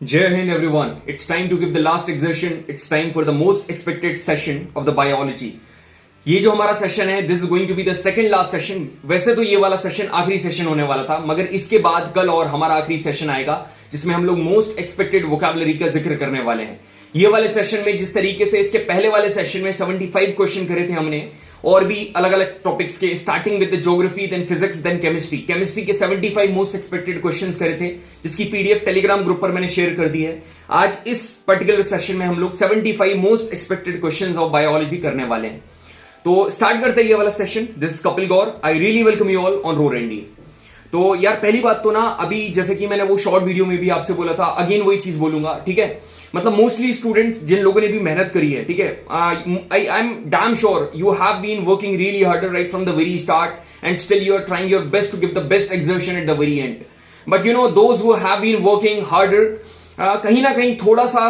Jai Hind everyone. It's time to give the last exertion. It's time for the most expected session of the biology. ये जो हमारा session है, this is going to be the second last session. वैसे तो ये वाला session आखिरी session होने वाला था, मगर इसके बाद कल और हमारा आखिरी सेशन आएगा जिसमें हम लोग मोस्ट एक्सपेक्टेड वोकैबुलरी का जिक्र करने वाले हैं. ये वाले सेशन में जिस तरीके से इसके पहले वाले सेशन में 75 क्वेश्चन करे थे हमने, और भी अलग अलग टॉपिक्स के, starting with the geography, then physics, then chemistry के 75 मोस्ट एक्सपेक्टेड क्वेश्चंस करे थे, जिसकी पीडीएफ टेलीग्राम ग्रुप पर मैंने शेयर कर दी है. आज इस पर्टिकुलर सेशन में हम लोग 75 most expected questions of biology करने वाले हैं. तो स्टार्ट करते हैं ये वाला session. This is Kapil Gaur. I really welcome you all on रोरेंडी. तो यार पहली बात तो ना, अभी जैसे कि मैंने वो शॉर्ट वीडियो में भी आपसे बोला था, अगेन वही चीज बोलूंगा, ठीक है. मतलब मोस्टली स्टूडेंट्स जिन लोगों ने भी मेहनत करी है, ठीक है, I am damn sure you have been working really harder right from the very start and still you are trying your best to give the best exertion at the very end. But you know those who have been working harder, कहीं ना कहीं थोड़ा सा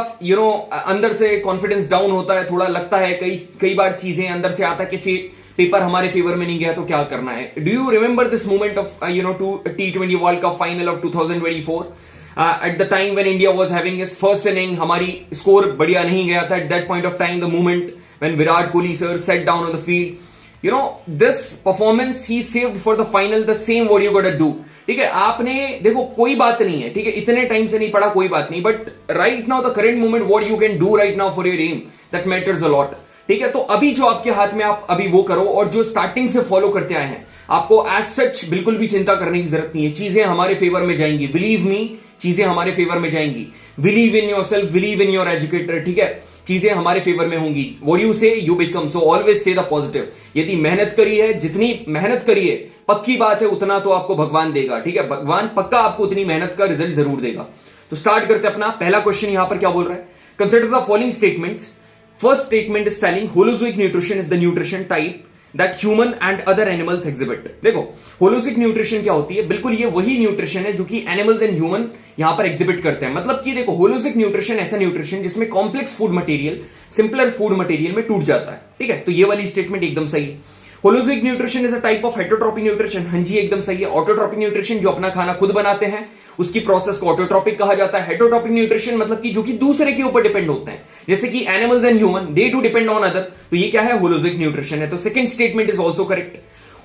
अंदर से confidence down होता है, थोड़ा लगता है कई बार चीजें अंदर से आता है कि पेपर हमारे फेवर में नहीं गया तो क्या करना है. Do you remember this moment of T20 world cup final of 2024 at the time when India was having its first inning. हमारी स्कोर बढ़िया नहीं गया था at that point of time. The moment when Virat Kohli sir set down on the field, this performance he saved for the final. The same what you गोटा do. ठीक है, आपने देखो कोई बात नहीं है, ठीक है, इतने टाइम से नहीं पढ़ा कोई बात नहीं, but right now the current moment what you can do right now for your aim, that matters a lot. ठीक है, तो अभी जो आपके हाथ में आप अभी वो करो, और जो स्टार्टिंग से फॉलो करते आए हैं, आपको एज सच बिल्कुल भी चिंता करने की जरूरत नहीं है. चीजें हमारे फेवर में जाएंगी, बिलीव मी, चीजें हमारे फेवर में जाएंगी. Believe in yourself, believe in your educator. ठीक है, चीजें हमारे फेवर में होंगी. व्हाट यू से you become. So always say the positive. यदि मेहनत करी है, जितनी मेहनत करी है, पक्की बात है उतना तो आपको भगवान देगा. ठीक है, भगवान पक्का आपको उतनी मेहनत का रिजल्ट जरूर देगा. तो स्टार्ट करते अपना पहला क्वेश्चन. यहां पर क्या बोल रहा है? Consider the following statements. First statement is telling holozoic nutrition is the nutrition type that human and other animals exhibit. देखो होलोजिक न्यूट्रिशन क्या होती है? बिल्कुल ये वही न्यूट्रिशन है जो कि एनिमल्स एंड ह्यूमन यहां पर एग्जिबिट करते हैं. मतलब कि देखो होलोजिक न्यूट्रिशन ऐसा न्यूट्रिशन जिसमें complex food material simpler food material में टूट जाता है. ठीक है, तो ये वाली स्टेटमेंट एकदम सही है. Holozoic nutrition is a type of heterotrophic nutrition. हाँ जी, एकदम सही है. ऑटोट्रॉपिक न्यूट्रिशन जो अपना खाना खुद बनाते हैं, उसकी प्रोसेस को ऑटोट्रॉपिक कहा जाता है. हेटरोट्रॉपिक न्यूट्रिशन मतलब कि जो कि दूसरे के ऊपर डिपेंड होते हैं, जैसे कि animals and human, they do depend on other. तो ये क्या है? होलोजिक न्यूट्रिशन है. तो second statement is also correct.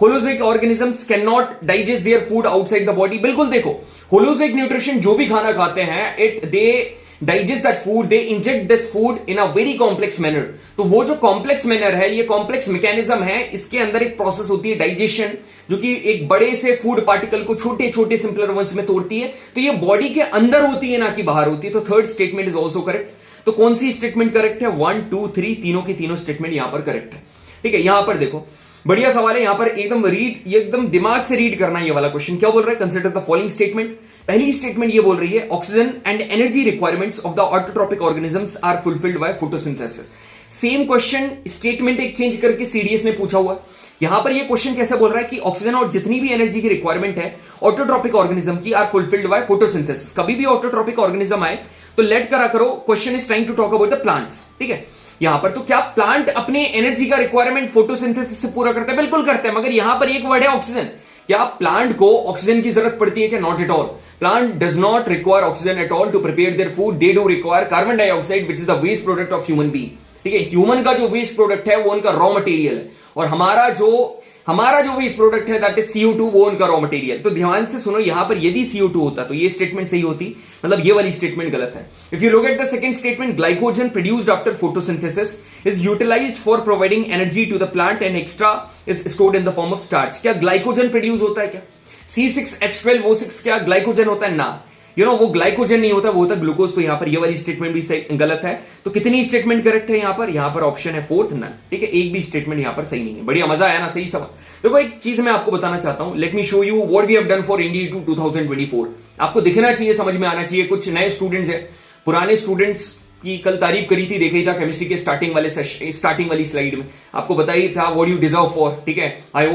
Holozoic organisms can not digest their food outside the body. बिल्कुल देखो, होलोजिक न्यूट्रिशन जो भी खाना खाते हैं, they digest that food, they inject this food in a very complex manner. तो वो जो कॉम्प्लेक्स मैनर है, ये कॉम्प्लेक्स मैकेनिज्म है, इसके अंदर एक प्रोसेस होती है डाइजेशन, जो कि एक बड़े से फूड पार्टिकल को छोटे छोटे सिंपलर वंस में तोड़ती है. तो ये बॉडी के अंदर होती है, ना कि बाहर होती है. तो third statement is also correct. तो कौन सी स्टेटमेंट करेक्ट है? 1, 2, 3 तीनों की तीनों स्टेटमेंट यहां पर करेक्ट है. ठीक है, यहां पर देखो बढ़िया सवाल है. यहां पर एकदम दिमाग से रीड करना है ये वाला क्वेश्चन. क्या बोल रहा है? Consider the following statement. पहली स्टेटमेंट ये बोल रही है, oxygen and energy requirements of the autotrophic organisms are fulfilled by photosynthesis. Same question statement एक चेंज करके सीडीएस ने पूछा हुआ. यहां पर ये क्वेश्चन कैसे बोल रहा है कि ऑक्सीजन और जितनी भी एनर्जी की रिक्वायरमेंट है ऑटोट्रॉपिक ऑर्गेनिज्म की आर फुलफिल्ड बाय फोटोसिंथेसिस. कभी भी ऑटोट्रॉपिक ऑर्गेनिज्म आए तो लेट करा करो, question is trying to talk about the plants. ठीक है, यहां पर तो क्या प्लांट अपने एनर्जी का रिक्वायरमेंट फोटोसिंथेसिस से पूरा करते हैं? बिल्कुल करते हैं, मगर यहां पर एक वर्ड है ऑक्सीजन. क्या प्लांट को ऑक्सीजन की जरूरत पड़ती है क्या? Not at all. Plant does not require oxygen at all to prepare their food. They do require carbon dioxide which is the waste product of human being. ठीक है, ह्यूमन का जो वेस्ट प्रोडक्ट है वो उनका रॉ मटेरियल है, और हमारा जो वेस्ट प्रोडक्ट है दैट इज CO2, वो उनका रॉ मटेरियल. तो ध्यान से सुनो, यहां पर यदि CO2 होता तो ये स्टेटमेंट सही होती, मतलब ये वाली स्टेटमेंट गलत है. If you look at the second statement, glycogen produced after photosynthesis is utilised for providing energy to the plant and extra is stored in the form of starch. क्या ग्लाइकोजन प्रोड्यूस होता है क्या? C6H12O6 क्या glycogen होता है? ना, वो glycogen नहीं होता, वो होता ग्लूकोज. तो यहां पर ये वाली स्टेटमेंट भी गलत है. तो कितनी स्टेटमेंट करेक्ट है यहां पर ऑप्शन है फोर्थ, नन. ठीक है, एक भी स्टेटमेंट यहां पर सही नहीं है. बढ़िया, मजा आया ना? सही सवाल. देखो एक चीज मैं आपको बताना चाहता हूं. Let me show you what we have done for India 2024. आपको दिखना चाहिए, समझ में आना चाहिए. कुछ नए स्टूडेंट्स हैं, पुराने स्टूडेंट्स की कल तारीफ करी थी, देखा ही था केमिस्ट्री के स्टार्टिंग वाली स्लाइड में. आपको बताया था व्हाट यू डिजर्व फॉर. ठीक है, I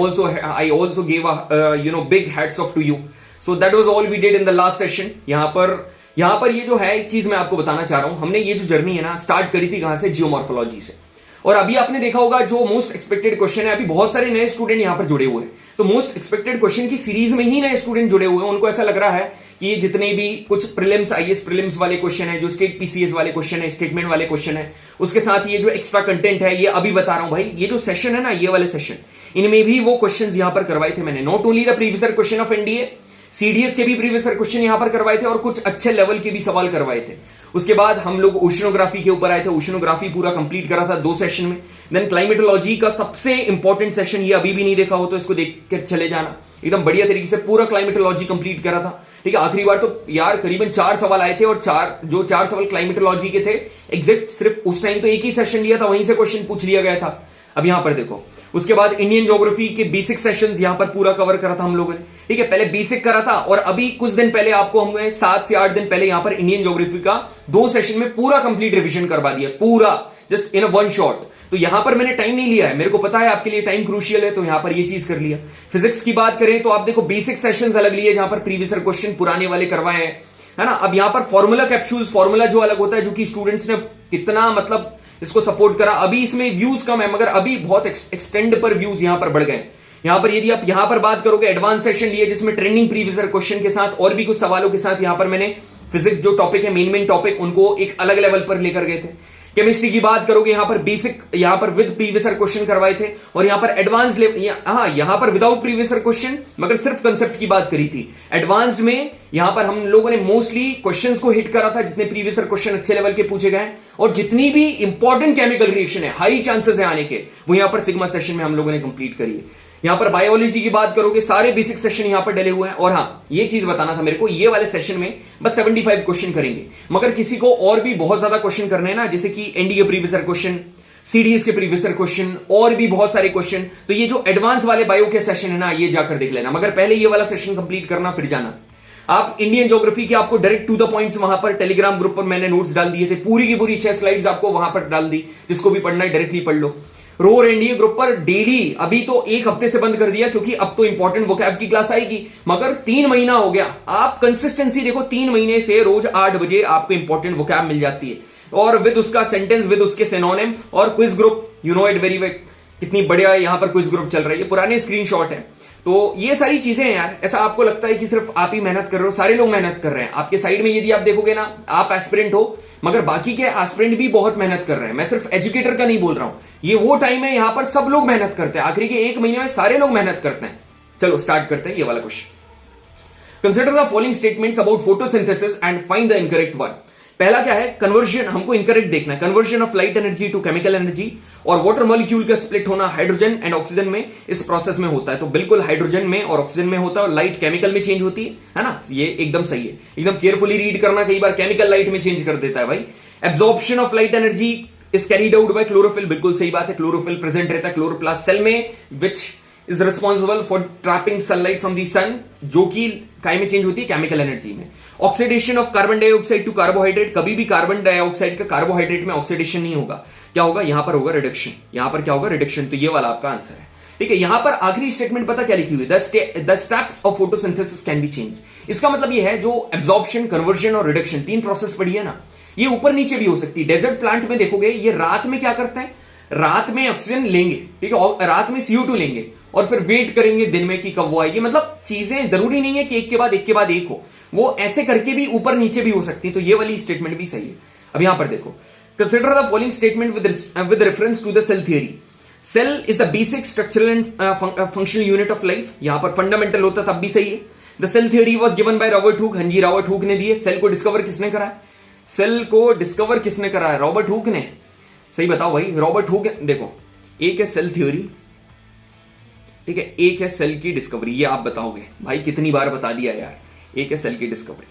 also give big hats off to you. So that was all we did in the last session. यहां पर ये जो है एक चीज मैं आपको बताना चाह रहा हूं. हमने ये जो जर्नी है ना, स्टार्ट करी थी कहां से? जियोमॉर्फोलॉजी से. और अभी आपने देखा होगा जो मोस्ट एक्सपेक्टेड क्वेश्चन है, अभी बहुत सारे नए स्टूडेंट यहां पर जुड़े हुए हैं. तो मोस्ट एक्सपेक्टेड क्वेश्चन की सीरीज में ही नए स्टूडेंट जुड़े हुए हैं. उनको ऐसा लग रहा है कि ये जितने भी कुछ प्रीलिम्स आईएएस प्रीलिम्स वाले क्वेश्चन है, जो स्टेट पीसीएस वाले क्वेश्चन है, स्टेटमेंट वाले क्वेश्चन है, उसके साथ ये जो एक्स्ट्रा कंटेंट है ये अभी बता रहा हूं भाई। ये जो सेशन है ना, ये वाले सेशन, इनमें भी वो क्वेश्चन यहां पर करवाए थे मैंने। Not only the previous question of NDA, CDS के भी प्रीवियस क्वेश्चन यहां पर करवाए थे और कुछ अच्छे लेवल के भी सवाल करवाए थे। उसके बाद हम लोग ओशनोग्राफी के ऊपर आए थे, ओशनोग्राफी पूरा कंप्लीट करा था 2 सेशन में। देन क्लाइमेटोलॉजी का सबसे इंपॉर्टेंट सेशन, ये अभी भी नहीं देखा हो तो इसको देख कर चले जाना, एकदम बढ़िया तरीके से पूरा क्लाइमेटोलॉजी कंप्लीट करा था। ठीक है, आखिरी बार तो यार करीबन 4 सवाल आए थे और 4 सवाल क्लाइमेटोलॉजी के थे एग्जैक्ट। सिर्फ उस टाइम तो एक ही सेशन लिया था, वहीं से क्वेश्चन पूछ लिया गया था। अब यहां पर देखो, उसके बाद इंडियन ज्योग्राफी के बेसिक सेशंस यहां पर पूरा कवर करा था हम लोगों ने। ठीक है, पहले बेसिक करा था और अभी कुछ दिन पहले आपको हमने 7 से 8 दिन पहले यहां पर इंडियन ज्योग्राफी का 2 सेशन में पूरा कंप्लीट रिवीजन करवा दिया, पूरा जस्ट इन वन शॉट। तो यहां पर मैंने टाइम नहीं लिया है, मेरे को पता है आपके लिए टाइम क्रूशियल है, तो यहां पर ये चीज कर लिया। फिजिक्स की बात करें तो आप देखो बेसिक सेशंस अलग लिए, जहां पर प्रीवियस क्वेश्चन पुराने वाले करवाए हैं, है ना। अब यहां पर फॉर्मूला कैप्सूल्स, फॉर्मूला जो अलग होता है, जो कि स्टूडेंट्स ने कितना मतलब इसको सपोर्ट करा। अभी इसमें व्यूज कम है मगर अभी बहुत एक्सटेंड पर व्यूज यहां पर बढ़ गए। यहां पर यदि आप यहां पर बात करोगे, एडवांस सेशन लिए जिसमें ट्रेंडिंग प्रीवियस क्वेश्चन के साथ और भी कुछ सवालों के साथ यहां पर मैंने फिजिक्स जो टॉपिक है, मेन टॉपिक, उनको एक अलग लेवल पर लेकर गए थे। केमिस्ट्री की बात करोगे, यहां पर बेसिक, यहां पर विद प्रीवियस क्वेश्चन करवाए थे और यहां पर एडवांस यहां पर विदाउट प्रीवियस क्वेश्चन मगर सिर्फ कंसेप्ट की बात करी थी। एडवांस्ड में यहां पर हम लोगों ने मोस्टली क्वेश्चंस को हिट करा था, जितने प्रीवियस क्वेश्चन अच्छे लेवल के पूछे गए और जितनी भी इंपॉर्टेंट केमिकल रिएक्शन है, हाई चांसेस है आने के, वो यहां पर सिग्मा सेशन में हम लोगों ने कंप्लीट करी है। यहां पर बायोलॉजी की बात करोगे, सारे बेसिक सेशन यहां पर डले हुए हैं। और हां, ये चीज बताना था मेरे को, ये वाले सेशन में बस 75 क्वेश्चन करेंगे, मगर किसी को और भी बहुत ज्यादा क्वेश्चन करने हैं ना, जैसे कि एनडीए प्रीवियस क्वेश्चन, सीडीएस के प्रीवियस क्वेश्चन और भी बहुत सारे क्वेश्चन, तो ये जो एडवांस वाले बायो के सेशन है ना, ये जाकर देख लेना। मगर पहले ये वाला सेशन कंप्लीट करना, फिर जाना। आप इंडियन ज्योग्राफी के आपको डायरेक्ट टू द पॉइंट्स वहां पर टेलीग्राम ग्रुप पर मैंने नोट्स डाल दिए थे, पूरी की पूरी 6 स्लाइड्स आपको वहां पर डाल दी, जिसको भी पढ़ना है डायरेक्टली पढ़ लो। रोर एनडीए ग्रुप पर डेली, अभी तो 1 हफ्ते से बंद कर दिया क्योंकि अब तो इंपॉर्टेंट वोकैब की क्लास आएगी, मगर 3 महीना हो गया। आप कंसिस्टेंसी देखो, 3 महीने से रोज 8 बजे आपको इंपॉर्टेंट वोकैब मिल जाती है और विद उसका सेंटेंस, विद उसके सिनोनिम और quiz group, you know it very well, कितनी बढ़िया यहां पर क्विज ग्रुप चल रही है, पुराने स्क्रीनशॉट है। तो ये सारी चीजें हैं यार। ऐसा आपको लगता है कि सिर्फ आप ही मेहनत कर रहे हो, सारे लोग मेहनत कर रहे हैं। आपके साइड में यदि आप देखोगे ना, आप एस्पिरेंट हो मगर बाकी के एस्पिरेंट भी बहुत मेहनत कर रहे हैं। मैं सिर्फ एजुकेटर का नहीं बोल रहा हूं, ये वो टाइम है यहां पर सब लोग मेहनत करते हैं, आखिरी के 1 महीने में सारे लोग मेहनत करते हैं। चलो स्टार्ट करते हैं ये वाला question. Consider the following statements about photosynthesis and find the incorrect one. पहला क्या है, कन्वर्जन, हमको इनकरेक्ट देखना है। Conversion of light energy to chemical energy, और वाटर मॉलिक्यूल का स्प्लिट होना हाइड्रोजन एंड ऑक्सीजन में इस प्रोसेस में होता है। तो बिल्कुल हाइड्रोजन में और ऑक्सीजन में होता है और लाइट केमिकल में चेंज होती है ना। ये एकदम सही है, एकदम केयरफुली रीड करना, कई बार केमिकल लाइट में चेंज कर देता है भाई। Absorption of light energy is carried out by chlorophyll, बिल्कुल सही बात है, क्लोरोफिल प्रेजेंट रहता है क्लोरोप्लास्ट सेल में, which is responsible for trapping sunlight from the sun, जो कि काय में चेंज होती है, केमिकल एनर्जी में। Oxidation of carbon dioxide to carbohydrate, कभी भी कार्बन डाइऑक्साइड का कार्बोहाइड्रेट में ऑक्सीडेशन नहीं होगा, क्या होगा, यहां पर होगा रिडक्शन, यहां पर क्या होगा, रिडक्शन। तो ये वाला आपका आंसर है। ठीक है, यहां पर आखिरी स्टेटमेंट पता क्या लिखी हुई, the steps of photosynthesis can be change. इसका मतलब ये है, जो एब्जॉर्प्शन, कन्वर्जन और रिडक्शन 3 प्रोसेस पड़ी है ना, ये ऊपर नीचे भी हो सकती है। डेजर्ट प्लांट में देखोगे, ये रात में क्या करते हैं, रात में ऑक्सीजन लेंगे, ठीक है, और रात में CO2 लेंगे और फिर वेट करेंगे दिन में कि कब वो आएगी। मतलब चीजें जरूरी नहीं है कि एक के बाद एक हो, वो ऐसे करके भी ऊपर नीचे भी हो सकती है। तो ये वाली स्टेटमेंट भी सही है। अब यहां पर देखो, consider the following statement with reference to the cell theory. Cell is the basic structural and functional unit of life, यहां पर फंडामेंटल होता तब भी सही है। The cell theory was given by Robert Hooke, हाँ जी रॉबर्ट हुक ने दी है। सेल को डिस्कवर किसने करा है, सेल को डिस्कवर किसने करा है, रॉबर्ट हुक ने। सही बताओ भाई, रॉबर्ट हुक। देखो, एक है सेल थ्योरी, ठीक है, एक है सेल की डिस्कवरी। ये आप बताओगे भाई, कितनी बार बता दिया यार, एक है सेल की डिस्कवरी,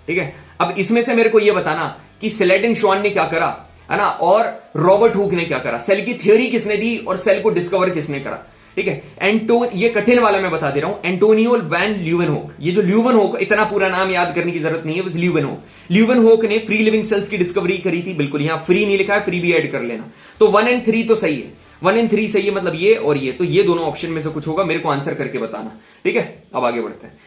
ठीक है। अब इसमें से मेरे को ये बताना कि सेलेटिन श्वान ने क्या करा, है ना, और रॉबर्ट हुक ने क्या करा, सेल की थ्योरी किसने दी और सेल को डिस्कवर किसने करा, ठीक है। ये कठिन वाला मैं बता दे रहा हूं, एंटोनियो वैन ल्यूवेनहोक। ये जो ल्यूवेनहोक, इतना पूरा नाम याद करने की जरूरत नहीं है, बस ल्यूवेनहोक ने फ्री लिविंग सेल्स की डिस्कवरी करी थी। बिल्कुल, यहां फ्री नहीं लिखा है, फ्री भी ऐड कर लेना। तो 1 और 3 तो सही है, 1 और 3 सही है, मतलब ये और ये, तो ये दोनों ऑप्शन में से कुछ होगा, मेरे को आंसर करके बताना, ठीक है। अब आगे बढ़ते हैं।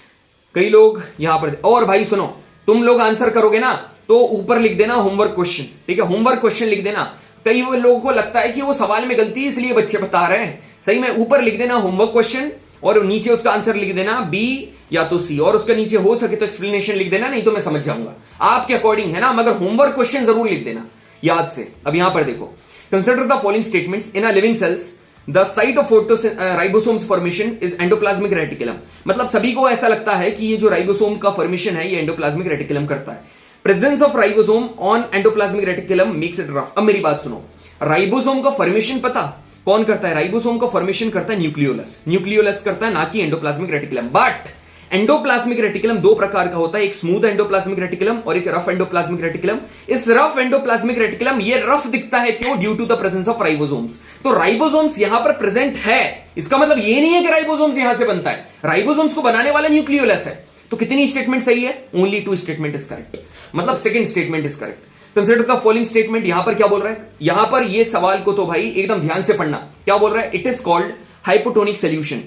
कई लोग यहां पर, और भाई सुनो, तुम लोग आंसर करोगे ना तो ऊपर लिख देना होमवर्क क्वेश्चन, ठीक है, होमवर्क क्वेश्चन लिख देना। कई लोगों को लगता है कि वो सवाल में गलती है इसलिए बच्चे बता रहे हैं, सही में ऊपर लिख देना होमवर्क क्वेश्चन और नीचे उसका आंसर लिख देना बी या तो सी, और उसके नीचे हो सके तो एक्सप्लेनेशन लिख देना, नहीं तो मैं समझ जाऊंगा आपके अकॉर्डिंग, है ना। मगर होमवर्क क्वेश्चन जरूर लिख देना याद से। अब यहां पर देखो, consider the following statements in a living cells the site of ribosomes formation is endoplasmic reticulum. मतलब सभी को ऐसा लगता है कि ये जो राइबोसोम का फॉर्मेशन है ये एंडोप्लाज्मिक रेटिकुलम करता है। Presence of ribosome on endoplasmic reticulum makes it rough. अब मेरी बात सुनो, राइबोसोम का फॉर्मेशन पता कौन करता है? राइबोसोम का फॉर्मेशन करता है न्यूक्लियोलस। न्यूक्लियोलस करता है, ना कि endoplasmic reticulum. But endoplasmic reticulum दो प्रकार का होता है, एक स्मूथ एंडोप्लाज्मिक रेटिकुलम और एक रफ एंडोप्लाज्मिक रेटिकुलम। इस रफ एंडोप्लाज्मिक रेटिकुलम ये रफ दिखता है क्यों? Due to the presence of ribosomes. तो राइबोसोम्स यहां पर प्रेजेंट है, इसका मतलब ये नहीं है कि राइबोसोम्स यहां से बनता है, राइबोसोम्स को बनाने वाला न्यूक्लियोलस है। तो कितनी स्टेटमेंट सही है? ओनली 2 स्टेटमेंट इज करेक्ट, मतलब second statement is correct. Consider the following statement. यहां पर क्या बोल रहा है? यहां पर ये सवाल को तो भाई एकदम ध्यान से पढ़ना। क्या बोल रहा है? It is called hypotonic solution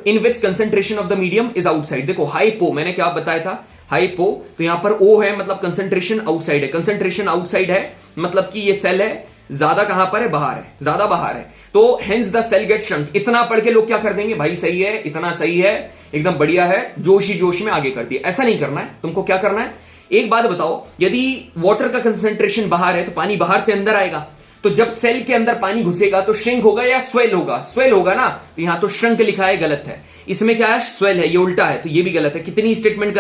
in which concentration of the medium is outside. देखो हाइपो मैंने क्या बताया था, हाइपो, तो यहां पर ओ है मतलब कंसेंट्रेशन आउटसाइड है। कंसेंट्रेशन आउटसाइड है मतलब कि ये सेल है, ज्यादा कहां पर है? बाहर है, ज्यादा बाहर है। तो hence the cell get shrunk. इतना पढ़ के लोग क्या कर देंगे? भाई सही है, इतना सही है, एकदम बढ़िया है, जोश ही जोश में आगे कर दिया। ऐसा नहीं करना है तुमको। क्या करना है? एक बात बताओ, यदि वाटर का कंसेंट्रेशन बाहर है तो पानी बाहर से अंदर आएगा, तो जब सेल के अंदर पानी घुसेगा तो श्रिंक होगा या स्वेल होगा? स्वेल होगा ना। तो यहां तो श्रंक लिखा है, गलत है। इसमें क्या है? स्वेल है, ये उल्टा है, तो ये भी गलत है। कितनी स्टेटमेंट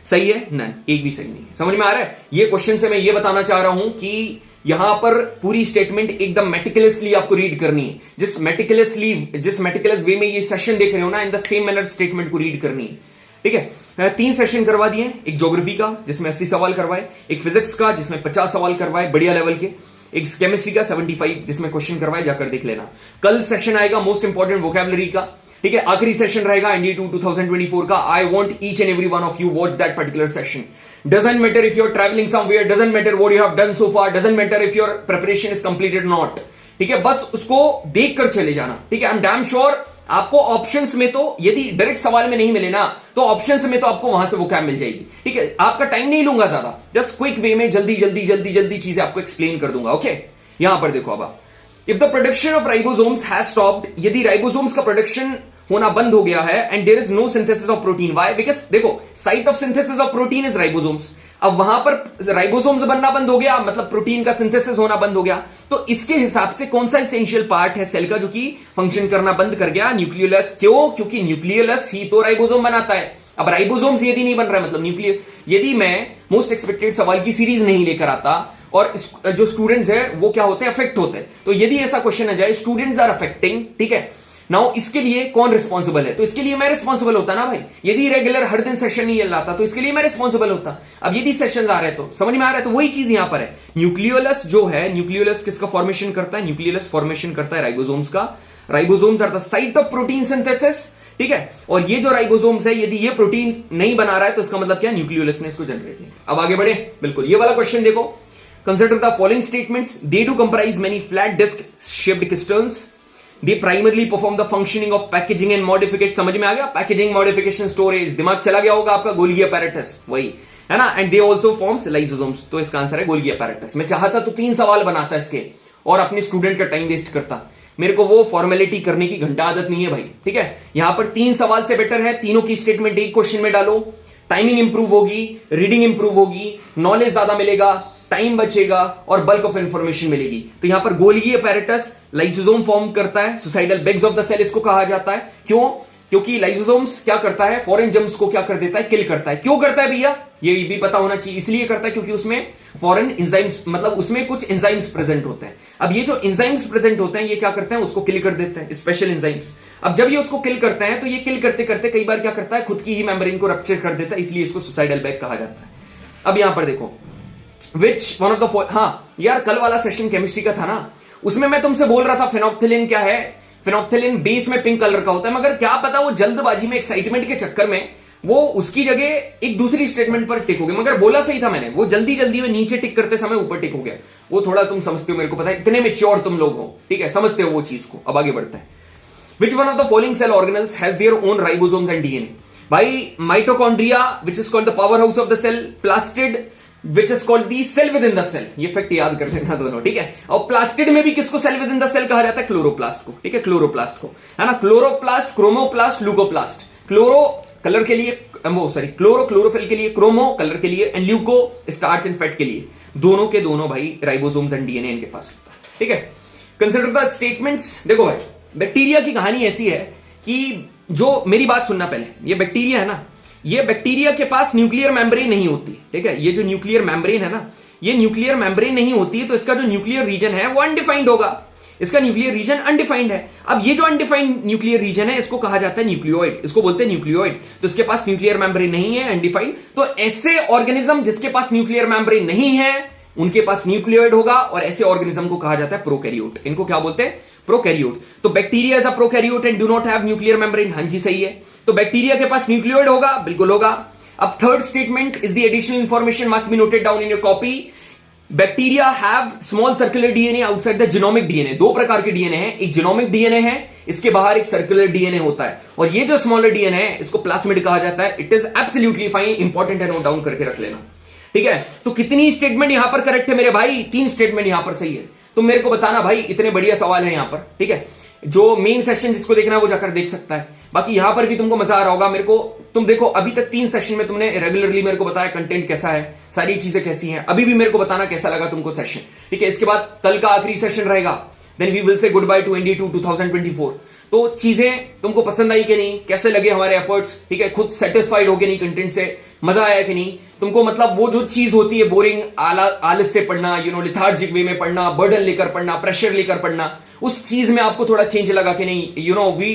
सही है? नन, एक भी सही नहीं। समझ में आ रहा है? ये क्वेश्चन से मैं ये बताना चाह रहा हूं कि यहां पर पूरी स्टेटमेंट एकदम मेटिकुलसली आपको रीड करनी है। जिस मेटिकुलस वे में ये सेशन देख रहे हो ना, इन द सेम मैनर स्टेटमेंट को रीड करनी है। ठीक है, 3 सेशन करवा दिए, एक ज्योग्राफी का जिसमें 80 सवाल करवाए, एक फिजिक्स का जिसमें 50 सवाल करवाए बढ़िया लेवल के, एक केमिस्ट्री का 75 जिसमें क्वेश्चन करवाए, जाकर देख लेना। कल सेशन आएगा मोस्ट इंपॉर्टेंट वोकैबुलरी का। ठीक है, आखिरी सेशन रहेगा ND2 2024 का। I want each and every one of you watch that particular session. Doesn't matter if you are travelling somewhere, doesn't matter what you have done so far, doesn't matter if your preparation is completed not. ठीक है, बस उसको देखकर चले जाना। ठीक है, I am damn sure आपको ऑप्शंस में तो, यदि डायरेक्ट सवाल में नहीं मिले ना, तो ऑप्शंस में तो आपको वहां से वोकैब मिल जाएगी। ठीक है, आपका टाइम नहीं लूंगा ज्यादा, जस्ट क्विक वे में जल्दी चीजें आपको एक्सप्लेन कर दूंगा। ओके, यहां पर देखो अब, if the production of ribosomes has stopped, यदि राइबोसोम्स का प्रोडक्शन होना बंद हो गया है, and there is no synthesis of protein, why? Because देखो site of synthesis of protein is ribosomes. अब वहां पर राइबोसोम्स बनना बंद हो गया, मतलब प्रोटीन का सिंथेसिस होना बंद हो गया, तो इसके हिसाब से कौन सा एसेंशियल पार्ट है सेल का जो कि फंक्शन करना बंद कर गया? न्यूक्लियोलस। क्यों? क्योंकि न्यूक्लियोलस ही तो राइबोसोम बनाता है। अब राइबोसोम्स यदि नहीं बन रहा है, मतलब यदि मैं मोस्ट एक्सपेक्टेड सवाल की सीरीज नहीं लेकर आता और जो स्टूडेंट्स है वो क्या होते हैं? अफेक्ट होते हैं। तो यदि ऐसा क्वेश्चन आ जाए स्टूडेंट्स आर अफेक्टिंग, ठीक है, नाउ इसके लिए कौन रिस्पॉन्सिबल है? तो इसके लिए मैं रिस्पॉन्सिबल होता ना भाई। यदि रेगुलर हर दिन सेशन नहीं लाता तो इसके लिए मैं रिस्पॉन्सिबल होता। अब यदि सेशन आ रहे तो समझ में आ रहा है, तो वही चीज यहां पर है। न्यूक्लियोलस जो है, न्यूक्लियोलस किसका फॉर्मेशन करता है? न्यूक्लियोलस फॉर्मेशन करता है राइबोसोम्स का। Ribosomes are the site of protein synthesis. ठीक है, और ये जो राइबोसोम्स है, यदि ये प्रोटीन नहीं बना रहा है तो इसका मतलब क्या? न्यूक्लियोलस ने इसको जनरेट नहीं। अब आगे बढ़े, बिल्कुल ये वाला क्वेश्चन देखो। Consider the following statements, they do comprise many flat disc shaped crystals, they primarily perform the functioning of packaging and modification. समझ में आ गया? पैकेजिंग, मॉडिफिकेशन, स्टोरेज, दिमाग चला गया होगा आपका, गोल्गी अपैरेटस वही है ना। And they also forms lysosomes, तो इसका आंसर है गोल्गी अपैरेटस। मैं चाहता तो 3 सवाल बनाता इसके और अपने स्टूडेंट का टाइम वेस्ट करता। मेरे को वो फॉर्मेलिटी करने की घंटा आदत नहीं है भाई। ठीक है, यहां पर 3 सवाल से बेटर है तीनों की स्टेटमेंट एक क्वेश्चन में डालो, टाइमिंग इंप्रूव होगी, रीडिंग इंप्रूव होगी, नॉलेज ज्यादा मिलेगा, टाइम बचेगा और बल्क ऑफ इंफॉर्मेशन मिलेगी। तो यहां पर गोल्गी अपैरेटस लाइसोसोम फॉर्म करता है, suicidal bags of the cell इसको कहा जाता है। क्यों? क्योंकि लाइसोसोम्स क्या करता है? फॉरेन जर्म्स को क्या कर देता है? किल करता है। क्यों करता है भैया? ये भी पता होना चाहिए। इसलिए करता है क्योंकि उसमें फॉरेन एंजाइम्स, मतलब उसमें कुछ एंजाइम्स प्रेजेंट होते हैं। अब ये जो एंजाइम्स प्रेजेंट होते हैं ये क्या करते हैं? उसको किल कर देते हैं, स्पेशल एंजाइम्स। अब जब ये उसको किल करते हैं तो ये किल करते करते कई बार क्या करता है? खुद की ही मेम्ब्रेन को रप्चर कर देता है, इसलिए इसको सुसाइडल बैग कहा जाता है। अब यहां पर देखो, विच वन ऑफ द, हाँ यार कल वाला सेशन केमिस्ट्री का था ना, उसमें मैं तुमसे बोल रहा था फेनोल्फथालीन क्या है? फेनोल्फथालीन बेस में पिंक कलर का होता है, मगर क्या पता वो जल्दबाजी में, एक्साइटमेंट के चक्कर में वो उसकी जगह एक दूसरी स्टेटमेंट पर टिक हो गया। मगर बोला सही था मैंने, वो जल्दी जल्दी में नीचे टिक करते समय ऊपर टिक हो गया। वो थोड़ा तुम समझते हो, मेरे को पता है, इतने मेच्योर तुम लोग हो, ठीक है, समझते हो वो चीज को। अब आगे बढ़ता है। Which one of the following cell organelles has their own ribosomes and DNA? भाई mitochondria, which is called the powerhouse of the cell, plastid, which is called the cell within the cell. ये fact याद कर लेना दोनों, ठीक है। और plastid में भी किसको cell within the cell कहा जाता है? क्लोरोप्लास्ट को, ठीक है, क्लोरोप्लास्ट को, है ना। Chloroplast, chromoplast, leucoplast. Chloro colour के लिए, क्लोरोफिल के लिए, क्रोमो कलर के लिए, and leuco starch and fat के लिए। दोनों के दोनों भाई राइबोसोम्स एंड डीएनए इनके पास होता है, ठीक है। Consider the statements. देखो भाई, बैक्टीरिया की कहानी ऐसी है कि जो, मेरी बात सुनना पहले, ये बैक्टीरिया है ना, ये बैक्टीरिया के पास न्यूक्लियर मेम्ब्रेन नहीं होती, ठीक है। ये जो न्यूक्लियर मेम्ब्रेन है ना, ये न्यूक्लियर मेम्ब्रेन नहीं होती है, तो इसका जो न्यूक्लियर रीजन है वो अनडिफाइंड होगा। इसका न्यूक्लियर रीजन अनडिफाइंड है। अब ये जो अनडिफाइंड न्यूक्लियर रीजन है, इसको कहा जाता है न्यूक्लियोइड, इसको बोलते हैं न्यूक्लियोइड। तो इसके पास न्यूक्लियर मेम्ब्रेन नहीं है, अनडिफाइंड। तो ऐसे ऑर्गेनिज्म जिसके पास न्यूक्लियर मेम्ब्रेन नहीं है, उनके पास न्यूक्लियोइड होगा, और ऐसे ऑर्गेनिज्म को कहा जाता है प्रोकैरियोट। इनको क्या बोलते हैं? प्रोकैरियोट। तो bacteria is a prokaryote and do not have nuclear membrane. हां जी, सही है। तो बैक्टीरिया के पास न्यूक्लियोइड होगा, बिल्कुल होगा। अब third statement is the additional information must be noted down in your copy. Bacteria have small circular DNA outside the genomic DNA. दो प्रकार के डीएनए हैं, एक जीनोमिक डीएनए है, इसके बाहर एक सर्कुलर डीएनए होता है, और ये जो स्मॉलर डीएनए है इसको प्लास्मिड कहा जाता है। It is absolutely fine, important है, नोट डाउन करके रख लेना, ठीक है। तो कितनी स्टेटमेंट यहां पर करेक्ट है मेरे भाई? 3 स्टेटमेंट यहां पर सही है। तुम मेरे को बताना भाई, इतने बढ़िया सवाल है यहां पर, ठीक है। जो मेन सेशन जिसको देखना है वो जाकर देख सकता है। बाकी यहां पर भी तुमको मजा आ रहा होगा मेरे को। तुम देखो, अभी तक 3 सेशन में तुमने रेगुलरली मेरे को बताया कंटेंट कैसा है, सारी चीजें कैसी हैं। अभी भी मेरे को बताना कैसा लगा तुमको सेशन, ठीक है। इसके बाद कल का आखिरी सेशन रहेगा, then we will say goodbye to ND2 2024। तो चीजें तुमको पसंद आई कि नहीं, कैसे लगे हमारे एफर्ट्स, ठीक है, खुद सेटिस्फाइड हो कि नहीं कंटेंट से, मजा आया कि नहीं तुमको। मतलब वो जो चीज होती है बोरिंग, आलस से पढ़ना, लिथार्जिक वे में पढ़ना, बर्डन लेकर पढ़ना, प्रेशर लेकर पढ़ना, उस चीज में आपको थोड़ा चेंज लगा कि नहीं,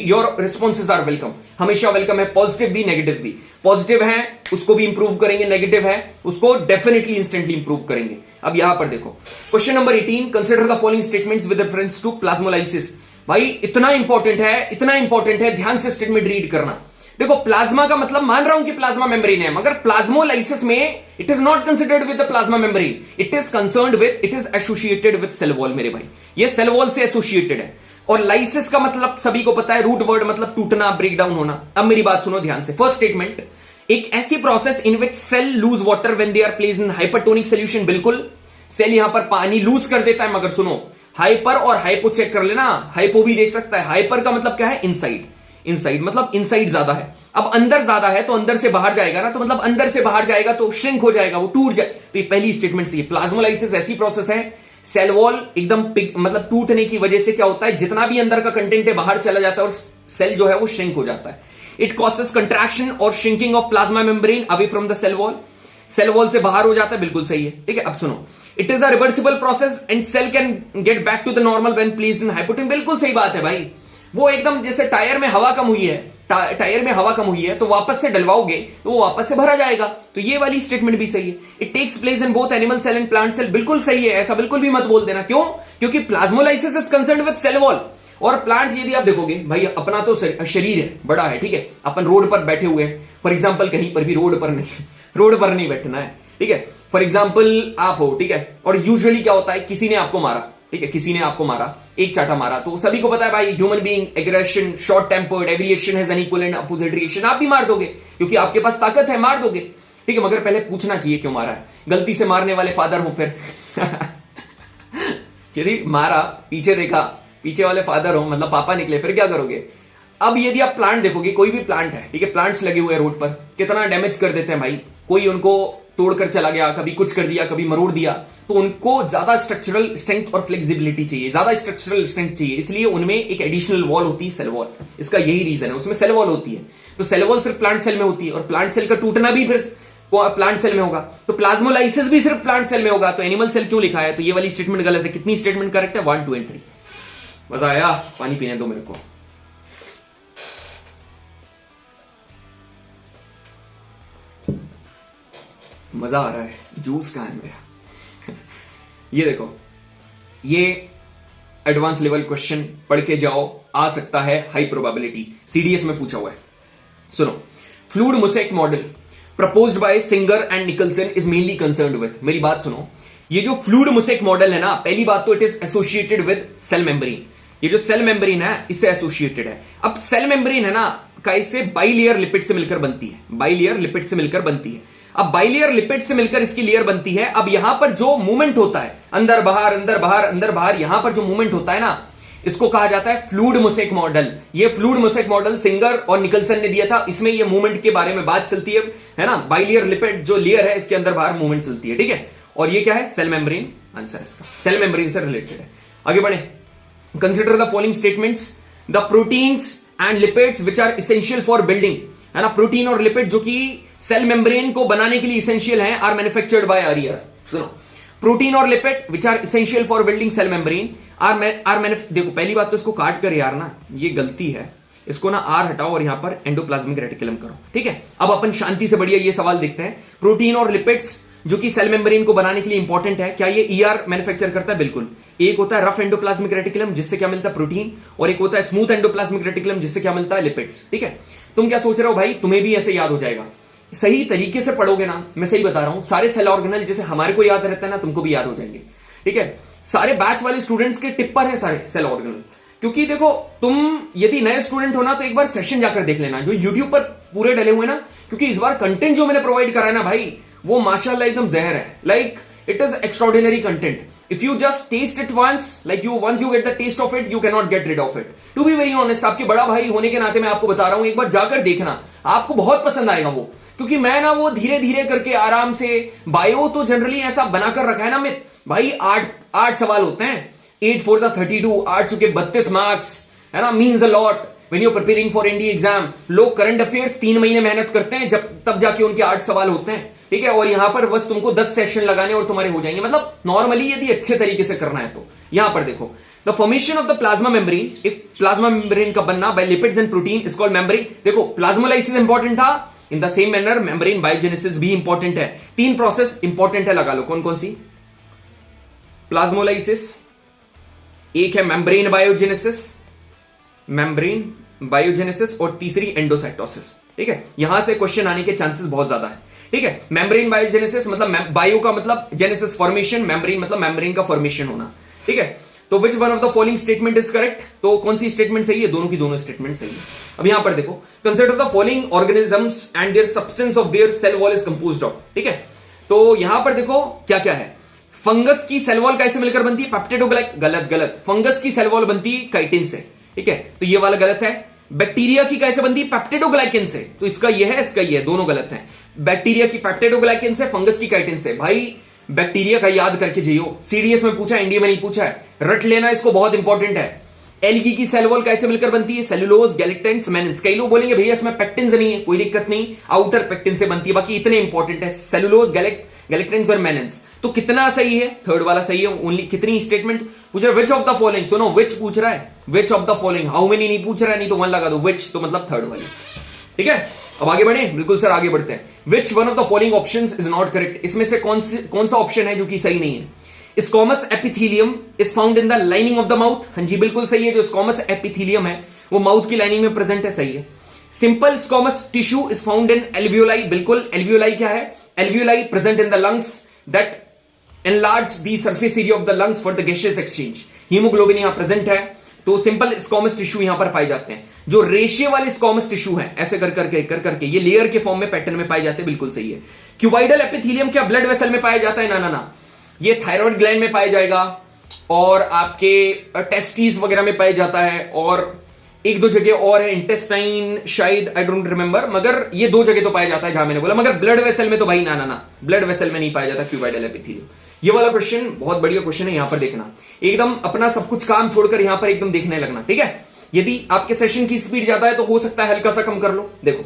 योर रिस्पॉन्सेज आर वेलकम, हमेशा वेलकम है। पॉजिटिव भी, नेगेटिव भी। पॉजिटिव है उसको भी इंप्रूव करेंगे, नेगेटिव है उसको डेफिनेटली इंस्टेंटली इंप्रूव करेंगे। अब यहां पर देखो, question number 18, consider the following statements with reference to plasmolysis. भाई इतना इंपॉर्टेंट है, इतना इंपॉर्टेंट है, ध्यान से स्टेटमेंट रीड करना। देखो, प्लाज्मा का मतलब मान रहा हूं कि प्लाज्मा मेम्ब्रेन है, मगर प्लाज्मोलाइसिस में it is not considered with the plasma membrane, it is concerned with, it is associated with cell wall. मेरे भाई, ये सेल वॉल से एसोसिएटेड है। और लाइसिस का मतलब सभी को पता है, रूट वर्ड मतलब टूटना, ब्रेक डाउन होना। अब मेरी बात सुनो ध्यान से। फर्स्ट स्टेटमेंट, एक ऐसी process in which cell lose water when they are placed in hypertonic solution. बिल्कुल, सेल यहां पर पानी लूज कर देता है, मगर सुनो, हाइपर और हाइपो चेक कर लेना। हाइपो भी देख सकता है। हाइपर का मतलब क्या है? इनसाइड। इनसाइड मतलब इनसाइड ज्यादा है। अब अंदर ज्यादा है तो अंदर से बाहर जाएगा ना, तो मतलब अंदर से बाहर जाएगा तो श्रिंक हो जाएगा, वो टूट जाए। तो ये पहली स्टेटमेंट से, प्लाज्मोलाइसिस ऐसी प्रोसेस है, सेल वॉल एकदम मतलब टूटने की वजह से क्या होता है, जितना भी अंदर का कंटेंट है बाहर चला जाता है और सेल जो है वो श्रिंक हो जाता है। इट कॉजेस कंट्रैक्शन और shrinking of plasma membrane away from the cell wall. Cell wall से बाहर हो जाता है, बिल्कुल सही है, ठीक है। अब सुनो, it is a reversible process and cell can get back to the normal when placed in hypotonic. बिल्कुल सही बात है भाई। वो एकदम जैसे टायर में हवा कम हुई है, टायर में हवा कम हुई है तो वापस से डलवाओगे तो वो वापस से भरा जाएगा। तो ये वाली स्टेटमेंट भी सही है। It takes place in both animal cell and plant cell. बिल्कुल सही है, ऐसा बिल्कुल भी मत बोल देना। क्यों? क्योंकि plasmolysis is concerned with cell wall. और प्लांट, यदि आप देखोगे भाई, अपना तो शरीर है, बड़ा है, ठीक है। अपन रोड पर बैठे हुए हैं, फॉर एग्जाम्पल, कहीं पर भी रोड पर नहीं बैठना है, ठीक है। फॉर एग्जाम्पल आप हो, ठीक है, और यूजुअली क्या होता है, किसी ने आपको मारा, ठीक है, किसी ने आपको मारा, एक चाटा मारा, तो सभी को पता है भाई, human being, aggression, short tempered, every action has an equal and opposite reaction. आप भी मार दोगे क्योंकि आपके पास ताकत है, मार दोगे, ठीक है। मगर पहले पूछना चाहिए क्यों मारा है। गलती से मारने वाले फादर हो फिर यदि मारा, पीछे देखा, पीछे वाले फादर हो, मतलब पापा निकले, फिर क्या करोगे? अब यदि आप प्लांट देखोगे, कोई भी प्लांट है, ठीक है, प्लांट्स लगे हुए हैं रोड पर, कितना डैमेज कर देते हैं भाई। कोई उनको तोड़कर चला गया, कभी कुछ कर दिया, कभी मरोड़ दिया, तो उनको ज्यादा स्ट्रक्चरल स्ट्रेंथ और फ्लेक्सिबिलिटी चाहिए, ज्यादा स्ट्रक्चरल स्ट्रेंथ चाहिए। इसलिए उनमें एक एडिशनल वॉल होती है, सेल वॉल। इसका यही रीजन है, उसमें सेल वॉल होती है। तो सेल वॉल सिर्फ प्लांट सेल में होती है, और प्लांट सेल का टूटना भी फिर प्लांट सेल में होगा, तो प्लाज्मोलाइसिस भी सिर्फ प्लांट सेल में होगा। तो एनिमल सेल क्यों लिखा है? तो ये वाली स्टेटमेंट गलत है। कितनी स्टेटमेंट करेक्ट है? 1, 2 एंड 3। मजा आया? पानी पीने दो मेरे को। मजा आ रहा है, जूस कहां है मेरा ये देखो, ये एडवांस लेवल क्वेश्चन पढ़ के जाओ, आ सकता है, हाई प्रोबेबिलिटी, सीडीएस में पूछा हुआ है। सुनो, fluid mosaic model proposed by Singer and Nicolson is mainly concerned with. मेरी बात सुनो, ये जो फ्लूइड मोसेक मॉडल है ना, पहली बात तो it is associated with cell membrane. ये जो सेल मेम्ब्रेन है इससे एसोसिएटेड है। अब सेल मेम्ब्रेन है ना, कैसे बाइलेयर लिपिड से मिलकर बनती है, बाइलेयर लिपिड से मिलकर बनती है। अब बाइलेयर लिपिड से मिलकर इसकी लेयर बनती है। अब यहां पर जो मूवमेंट होता है, अंदर बाहर अंदर बाहर अंदर बाहर, यहां पर जो मूवमेंट होता है ना, इसको कहा जाता है फ्लूइड मोसेक मॉडल। ये फ्लूइड मोसेक मॉडल सिंगर और निकलसन ने दिया था। इसमें ये मूवमेंट के बारे में बात चलती है ना। बाइलेयर लिपिड जो लेयर है, इसके अंदर बाहर मूवमेंट चलती है, ठीक है। और ये क्या है? Cell membrane. आंसर इसका सेल मेम्ब्रेन से रिलेटेड है। आगे बढ़े। Consider the following statements. The proteins and lipids which are essential for building, है ना, प्रोटीन और लिपिड जो कि सेल मेम्ब्रेन को बनाने के लिए इसेंशियल हैं, आर मैन्युफैक्चर्ड बाय आर। सुनो, प्रोटीन और lipid which are essential for building cell membrane देखो पहली बात तो इसको काट कर यार ना, ये गलती है, इसको ना आर हटाओ और यहां पर एंडोप्लाज्मिक रेटिकुलम करो, ठीक है। अब अपन शांति से बढ़िया ये सवाल देखते हैं। प्रोटीन और लिपिड्स जो कि सेल मेम्ब्रेन को बनाने के लिए इंपॉर्टेंट है, क्या ये ईआर मैन्युफैक्चर करता है? बिल्कुल। एक होता है रफ एंडोप्लाज्मिक रेटिकुलम जिससे क्या मिलता है? प्रोटीन। और एक होता है स्मूथ एंडोप्लाज्मिक रेटिकुलम जिससे क्या मिलता है? लिपिड्स, ठीक है। तुम क्या सोच रहे हो भाई, तुम्हें भी ऐसे याद हो जाएगा? सही तरीके से पढ़ोगे ना, मैं सही बता रहा हूं, सारे सेल ऑर्गेनल जैसे हमारे को याद रहता है ना, तुमको भी याद हो जाएंगे, ठीक है। सारे बैच वाले स्टूडेंट्स के टिप पर है सारे सेल ऑर्गेनल। क्योंकि देखो, तुम यदि नए स्टूडेंट हो ना, तो एक बार सेशन जाकर देख लेना जो यूट्यूब पर पूरे डले हुए ना, क्योंकि इस बार कंटेंट जो मैंने प्रोवाइड करा है ना भाई, वो माशाल्लाह एकदम जहर है। Like it is extraordinary content. If you just taste it once, like once you get the taste of it, you can not get rid of it. To be very honest, आपके बड़ा भाई होने के नाते मैं आपको बता रहा हूं, एक बार जाकर देखना, आपको बहुत पसंद आएगा वो। क्योंकि मैं ना वो धीरे धीरे करके आराम से, बायो तो जनरली ऐसा बनाकर रखा है ना मित भाई, 8 सवाल होते हैं, 8 4 32, 8 चुके 32 मार्क्स, है ना, means a lot when you preparing for indie exam. लोग करंट अफेयर्स 3 महीने मेहनत करते हैं, जब तब जाके उनके 8 सवाल होते हैं, ठीक है। और यहां पर बस तुमको 10 सेशन लगाने और तुम्हारे हो जाएंगे। मतलब नॉर्मली यदि अच्छे तरीके से करना है तो यहां पर देखो, the formation of the plasma membrane, if plasma membrane का बनना by lipids and protein is called membrane. देखो, प्लाज्मोलाइसिस इंपॉर्टेंट था, in the same manner membrane biogenesis भी इंपॉर्टेंट है। 3 प्रोसेस इंपॉर्टेंट है, लगा लो कौन कौन सी? प्लाज्मोलाइसिस, एक है मेम्ब्रेन बायोजेनेसिस और तीसरी एंडोसाइटोसिस, ठीक है। यहां से क्वेश्चन आने के चांसेस बहुत ज्यादा है, ठीक है। मेम्ब्रेन बायोजेनेसिस मतलब बायो का मतलब जेनेसिस फॉर्मेशन, मेम्ब्रेन मतलब मेम्ब्रेन का फॉर्मेशन होना, ठीक है। तो विच one of the following statement is correct? तो कौन सी स्टेटमेंट सही है? दोनों की दोनों स्टेटमेंट सही है। अब यहां पर देखो, consider the following organisms and their substance of their cell wall is composed of, ठीक है। तो यहां पर देखो क्या क्या है। फंगस की सेल वॉल कैसे मिलकर बनती है? पेप्टिडोग्लाइक, गलत। फंगस की सेल वॉल बनती है काइटिन से, ठीक है, तो ये वाला गलत है। बैक्टीरिया की कैसे बनती है? पेप्टिडोग्लाइकिन से, तो इसका ये है, इसका ये है, दोनों गलत है। बैक्टीरिया की पेप्टिडोग्लाइकिन से, फंगस की काइटिन से। भाई बैक्टीरिया का याद करके जाइयो, सीडीएस में पूछा है, इंडिया में नहीं पूछा है, रट लेना इसको, बहुत इंपॉर्टेंट है। एल्गी की सेल वॉल कैसे मिलकर बनती है? Cellulose, galactans, mannans. कई लोग बोलेंगे भैया इसमें पेक्टिन नहीं है, कोई दिक्कत नहीं, आउटर पेक्टिन से बनती है, बाकी इतने इंपॉर्टेंट है, सेलुलोज, गैलेक्टेंस और मेनिन्स। तो कितना सही है? थर्ड वाला सही है। ओनली कितनी स्टेटमेंट पूछ रहा है? विच ऑफ द फॉलोइंग, सुनो, विच पूछ रहा है, विच of the following, how many नहीं पूछ रहा है, नहीं तो 1 लगा दो, विच तो मतलब थर्ड वाली, ठीक है। अब आगे बढ़े, बिल्कुल सर आगे बढ़ते हैं। विच one of the following options is not correct? इसमें से कौन सा ऑप्शन है जो कि सही नहीं है? Squamous epithelium is found in the lining of the mouth. हाँ जी, बिल्कुल सही है, जो स्क्वामस एपिथेलियम है वो माउथ की लाइनिंग में प्रेजेंट है, सही है। Simple squamous tissue is found in alveoli, बिल्कुल। एल्वियोलाई क्या है? Alveoli present in the lungs that enlarge the surface area of the lungs for the gaseous exchange। Haemoglobin यहां प्रेजेंट है, तो सिंपल स्क्वामस टिश्यू यहां पर पाए जाते हैं। जो रेशियो वाले स्क्वामस टिश्यू हैं, ऐसे कर करके ये लेयर के फॉर्म में पैटर्न में पाए जाते हैं, बिल्कुल सही है। क्यूबाइडल एपिथेलियम क्या ब्लड वेसल में पाया जाता है? ना, ये थायराइड ग्लैंड में पाया जाएगा और आपके टेस्टिस वगैरह में पाया जाता है, और 1-2 जगह और है, इंटेस्टाइन शायद, आई डोंट रिमेंबर, मगर ये 2 जगह तो पाया जाता है जहां मैंने बोला। मगर ब्लड वेसल में तो भाई ना, ब्लड वेसल में नहीं पाया जाता क्यूबाइडल एपिथेलियम। ये वाला क्वेश्चन बहुत बढ़िया क्वेश्चन है, यहां पर देखना, एकदम अपना सब कुछ काम छोड़कर यहां पर एकदम देखने लगना, ठीक है। यदि आपके सेशन की स्पीड ज्यादा है तो हो सकता है हल्का सा कम कर लो। देखो,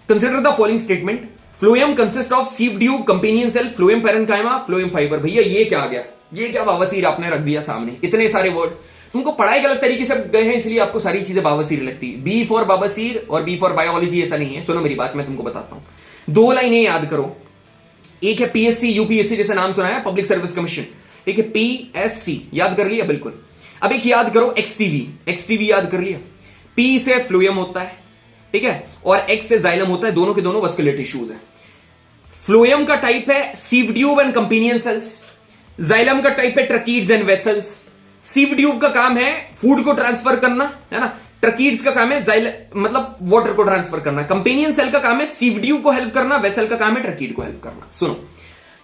consider the following statement. Phloem consist of sieve tube, companion cell, phloem parenchyma, phloem fibre. भैया ये क्या आ गया? ये क्या बावसीर आपने रख दिया सामने, इतने सारे वर्ड। तुमको पढ़ाई गलत तरीके से गए हैं, इसलिए आपको सारी चीजें बावसीर लगती है। बी फॉर बावसीर और बी फॉर बायोलॉजी ऐसा नहीं है। सुनो मेरी बात, मैं तुमको बताता हूं। 2 लाइनें याद करो, एक है पीएससी यूपीएससी, जैसे नाम सुना है, पब्लिक सर्विस कमीशन, ठीक है, पीएससी याद कर लिया, बिल्कुल। अब एक याद करो एक्सटीवी याद कर लिया। पी से फ्लोएम होता है, ठीक है, और एक्स से जाइलम होता है, दोनों के दोनों वस्कुलर टिश्यूज है। फ्लोएम का टाइप है sieve tube and companion cells, xylem का टाइप है tracheids and vessels. Sieve tube का काम है फूड को ट्रांसफर करना, है ना, ट्रकीड्स का काम है मतलब वाटर को ट्रांसफर करना। कंपेनियन सेल का काम है सीवडियू को हेल्प करना, वेसल का काम है ट्रकीड को हेल्प करना। सुनो,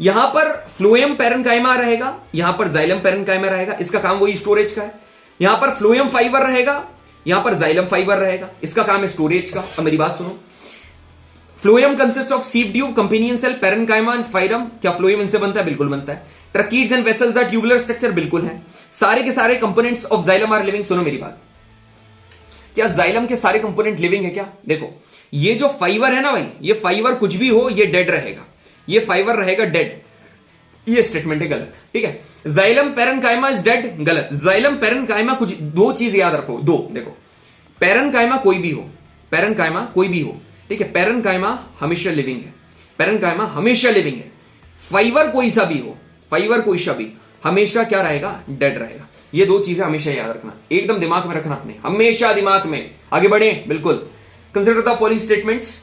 यहां पर फ्लोएम पैरेन्काइमा रहेगा, यहां पर जाइलम पैरेन्काइमा रहेगा, इसका काम वही स्टोरेज का है। यहां पर फ्लोएम फाइबर रहेगा, यहां पर जाइलम फाइबर रहेगा, इसका काम है स्टोरेज का। अब मेरी बात सुनो, phloem consist of sieve tube, companion cell, parenchyma and fibre. क्या फ्लोएम इनसे बनता है? बिल्कुल बनता है। Tracheids and vessels are tubular structure, बिल्कुल है। सारे के सारे components of xylem are living. सुनो मेरी बात, क्या जाइलम के सारे कंपोनेंट लिविंग है क्या? देखो, ये जो फाइबर है ना भाई, ये फाइबर कुछ भी हो ये डेड रहेगा, ये फाइबर रहेगा डेड। ये स्टेटमेंट है गलत, ठीक है। जाइलम पैरेन्काइमा इज डेड, गलत। जाइलम पैरेन्काइमा कुछ, दो चीज याद रखो, दो। देखो, पैरेन्काइमा कोई भी हो, पैरेन्काइमा कोई भी हो, ठीक है, पैरेन्काइमा हमेशा लिविंग है, पैरेन्काइमा हमेशा लिविंग है। फाइबर कोई सा भी हो, फाइबर कोई सा भी, हमेशा क्या रहेगा? डेड रहेगा। ये दो चीजें हमेशा याद रखना, एकदम दिमाग में रखना अपने, हमेशा दिमाग में। आगे बढ़े, बिल्कुल। Consider the following statements.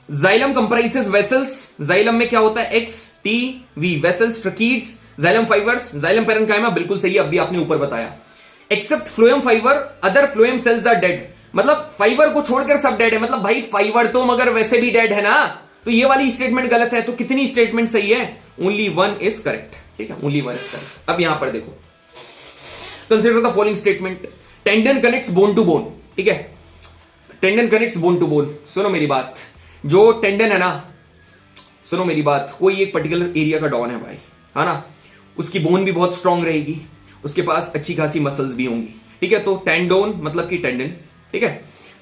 Xylem comprises vessels, xylem में क्या होता है? X T V, vessels, tracheids, xylem fibres, xylem parenchyma, बिल्कुल सही, अभी आपने ऊपर बताया। Except phloem fibre, other phloem cells are dead, मतलब फाइबर को छोड़कर सब डेड है। मतलब भाई फाइबर तो मगर वैसे भी डेड है ना, तो ये वाली स्टेटमेंट गलत है। तो कितनी स्टेटमेंट सही है? ओनली वन इज करेक्ट, ठीक है, ओनली वन इज करेक्ट। अब यहां पर देखो, consider the following statement. Tendon connects bone to bone, ठीक है, tendon connects bone to bone. सुनो मेरी बात, जो टेंडन है ना, सुनो मेरी बात, कोई एक पर्टिकुलर एरिया का डॉन है भाई, है ना, उसकी बोन भी बहुत स्ट्रांग रहेगी, उसके पास अच्छी खासी मसल्स भी होंगी, ठीक है। तो टेंडोन मतलब कि टेंडन, ठीक है।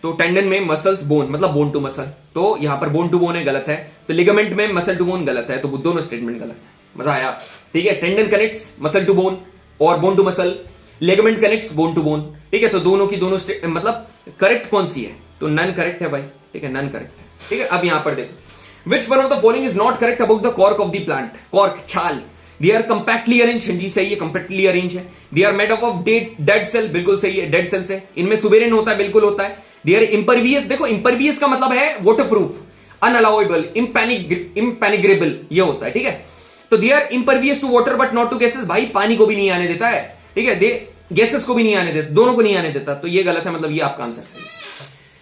तो टेंडन में मसल्स, बोन मतलब बोन टू मसल, तो यहां पर बोन टू बोन है, गलत है। तो लिगामेंट में मसल टू बोन, गलत है। तो दोनों स्टेटमेंट गलत है। मजा आया, ठीक है। Tendon connects muscle to bone और bone to muscle, ligament connects bone to bone, ठीक है। तो दोनों की दोनों मतलब करेक्ट कौन सी है? तो नन करेक्ट है भाई, ठीक है, नन करेक्ट है, ठीक है। अब यहां पर देखो, which one of the following is not correct about the cork of the plant. Cork, छाल, दे आर कंपैक्टली अरेंज, जी सही है, कंपैक्टली अरेंज है। They are made up of dead cell, बिल्कुल सही है, डेड सेल से। इनमें सुबेरिन होता है, बिल्कुल होता है। दे आर इम्परवियस, देखो इम्परवियस का मतलब है वाटर प्रूफ, अनअलाउएबल, इम्पेनिग्रेबल, ये होता है, ठीक है। तो they are impervious to water but not to gases, भाई पानी को भी नहीं आने देता है, ठीक है, दे गैसेस को भी नहीं आने देता, दोनों को नहीं आने देता। तो ये गलत है, मतलब ये आपका आंसर सही है।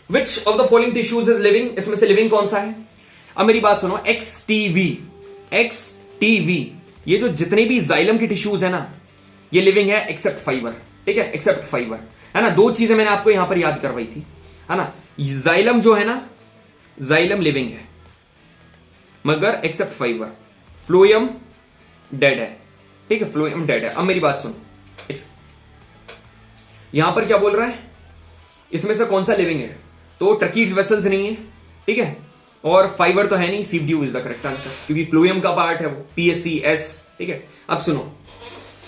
विच of the following tissues is living, इसमें से लिविंग कौन सा है? अब मेरी बात सुनो, XTV, XTV, ये जो जितने भी जाइलम के टिश्यूज है ना, ये लिविंग है एक्सेप्ट फाइबर, ठीक है, एक्सेप्ट फाइबर, है ना। दो चीजें मैंने आपको यहां पर याद करवाई थी, है ना। जाइलम जो है ना, जाइलम लिविंग है मगर एक्सेप्ट फाइबर। फ्लोएम डेड है, ठीक है, फ्लोएम डेड है। अब मेरी बात सुनो, यहां पर क्या बोल रहा है? इसमें से कौन सा लिविंग है? तो ट्रकीड्स वेसल्स नहीं है, ठीक है, और फाइबर तो है नहीं, sieve tube is the correct answer, क्योंकि फ्लोएम का पार्ट है वो, PSCS, ठीक है। अब सुनो,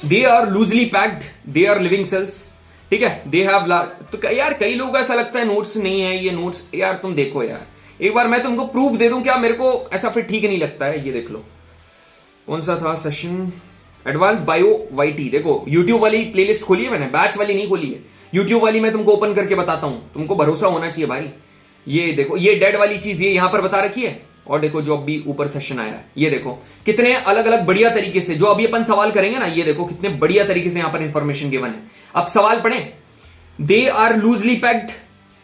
they are loosely packed, they are living cells, ठीक है, दे हैव तो यार कई लोग ऐसा लगता है नोट्स नहीं है, ये नोट्स यार तुम देखो यार, एक बार मैं तुमको प्रूफ दे दूं क्या? मेरे को ऐसा फिर ठीक नहीं लगता है। ये देख लो, कौन सा था सेशन, एडवांस बायो वाईटी, देखो यूट्यूब वाली प्लेलिस्ट खोली है मैंने, बैच वाली नहीं खोली है, यूट्यूब वाली मैं तुमको ओपन करके बताता हूं, तुमको भरोसा होना चाहिए भाई। ये देखो, ये डेड वाली चीज ये यहां पर बता रखी है, और देखो जो अभी ऊपर सेशन आया है, ये देखो कितने अलग अलग बढ़िया तरीके से, जो अभी अपन सवाल करेंगे ना, ये देखो कितने बढ़िया तरीके से यहां पर इंफॉर्मेशन गिवन है। अब सवाल पढ़े, they are loosely packed,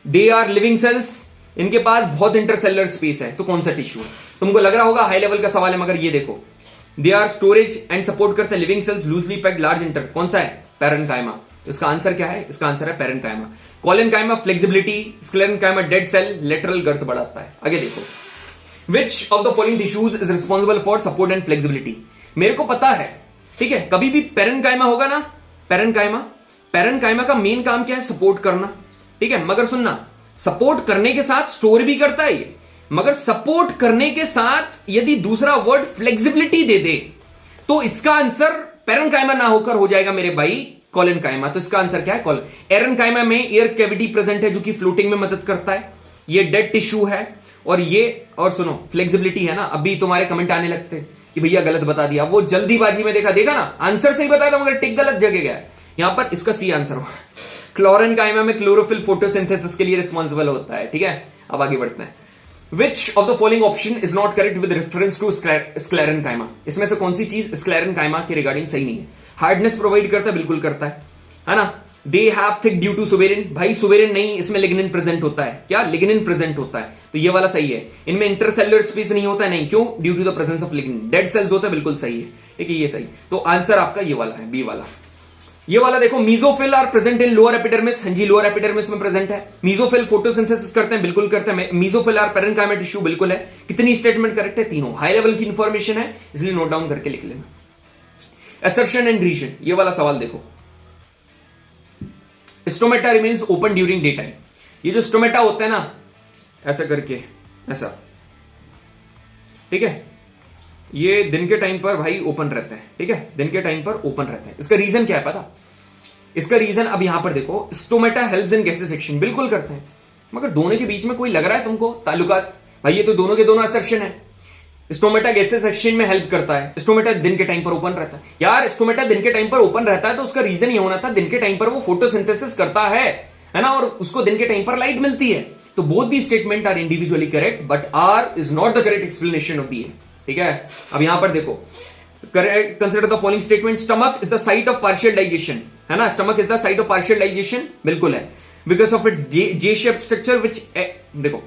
they are living cells, इनके पास बहुत इंटरसेलुलर स्पेस है, तो कौन सा टिश्यू है? तुमको लग रहा होगा हाई लेवल का सवाल है, मगर ये देखो, they are storage and support करते हैं living cells, loosely packed, large inter, कौन सा है? पैरेन्काइमा। इसका आंसर क्या है? इसका आंसर है parenchyma. Collenchyma flexibility, sclerenchyma dead cell, lateral girth बढ़ाता है। आगे देखो, which of the following tissues is responsible for support and flexibility? मेरे को पता है, ठीक है, कभी भी पैरेन्काइमा होगा ना, पैरेन्काइमा का मेन काम क्या है? सपोर्ट करना, ठीक है, मगर सुनना, सपोर्ट करने के साथ स्टोर भी करता है ये, मगर सपोर्ट करने के साथ यदि दूसरा वर्ड फ्लेक्सिबिलिटी दे दे तो इसका आंसर पैरेन्काइमा ना होकर हो जाएगा मेरे भाई कोलेनकाइमा। तो इसका आंसर क्या है? एरेन्काइमा में एयर कैविटी प्रेजेंट है जो कि फ्लोटिंग में मदद करता है, ये डेड टिश्यू है, और ये, और सुनो फ्लेक्सिबिलिटी है ना, अभी तुम्हारे कमेंट आने लगते कि भैया गलत बता दिया, वो जल्दीबाजी में देखा ना, आंसर सही बताया था मगर टिक गलत जगह गया है। यहां पर इसका सी आंसर हुआ। क्लोरेनकाइमा में क्लोरोफिल फोटोसिंथेसिस के लिए रिस्पॉन्सिबल होता है, ठीक है। अब आगे बढ़ते हैं, which of the following option is not correct with reference to sclerenchyma? इसमें से कौन सी चीज स्क्लेरेनकाइमा के रिगार्डिंग सही नहीं है? हार्डनेस प्रोवाइड करता है, बिल्कुल करता है ना। They have thick due to suberin, भाई सुबेरिन नहीं, इसमें लिग्निन प्रेजेंट होता है। क्या? लिग्निन प्रेजेंट होता है, तो ये वाला सही है। इनमें इंटरसेलुलर स्पेस नहीं होता है, नहीं, क्यों? Due to the presence of lignin. Dead cells होता है, बिल्कुल सही है, ठीक है, ये सही। तो आंसर आपका ये वाला है, बी वाला। ये वाला देखो, mesophyll are present in lower epidermis, हाँ जी, लोअर एपिडर्मिस में प्रेजेंट है। मीजोफिल फोटोसिंथेसिस करते हैं, बिल्कुल करते हैं। मीजोफिल आर पेरेन्काइमा टिश्यू, बिल्कुल है। कितनी स्टेटमेंट करेक्ट है? तीनों। हाई लेवल की इंफॉर्मेशन है, इसलिए नोट डाउन करके लिख लेना। असर्शन एंड रीजन, ये वाला सवाल देखो, stomata remains open during day time. ये जो स्टोमेटा होता है ना, ऐसा करके, ऐसा, ठीक है, ये दिन के टाइम पर भाई ओपन रहता है, ठीक है, दिन के टाइम पर ओपन रहता है। इसका रीजन क्या है पता? इसका रीजन अब यहां पर देखो, स्टोमेटा हेल्प्स इन गैसेसेक्शन, बिल्कुल करते हैं, मगर दोनों के बीच में कोई लग रहा है तुमको ताल्लुकात? भाई ये तो दोनों के दोनों असर्शन है। स्टोमेटा गैसेसेक्शन में हेल्प करता है, स्टोमेटा दिन के टाइम पर ओपन रहता है। यार स्टोमेटा दिन के टाइम पर ओपन रहता है तो उसका रीजन ये होना था, दिन के टाइम पर वो फोटोसिंथेसिस करता है ना, और उसको दिन के टाइम पर लाइट मिलती है। तो both the statement are individually correct, but R is not the correct explanation of the, ठीक है। अब यहां पर देखो, consider the following statement, stomach is the site of partial digestion, है ना, stomach is the site of partial digestion, बिल्कुल है। Because of its J shape structure which, देखो,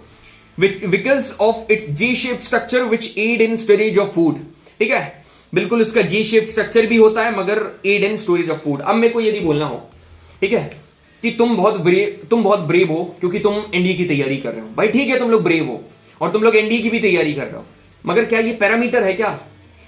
because of its J shape structure which aid in storage of food, ठीक है, बिल्कुल उसका जे shape structure भी होता है मगर aid in storage of food. अब मेरे को यदि बोलना हो, ठीक है, कि तुम बहुत ब्रेव हो क्योंकि तुम एनडीए की तैयारी कर रहे हो, भाई ठीक है, तुम लोग ब्रेव हो और तुम लोग एनडीए की भी तैयारी कर रहे हो, मगर क्या ये पैरामीटर है क्या?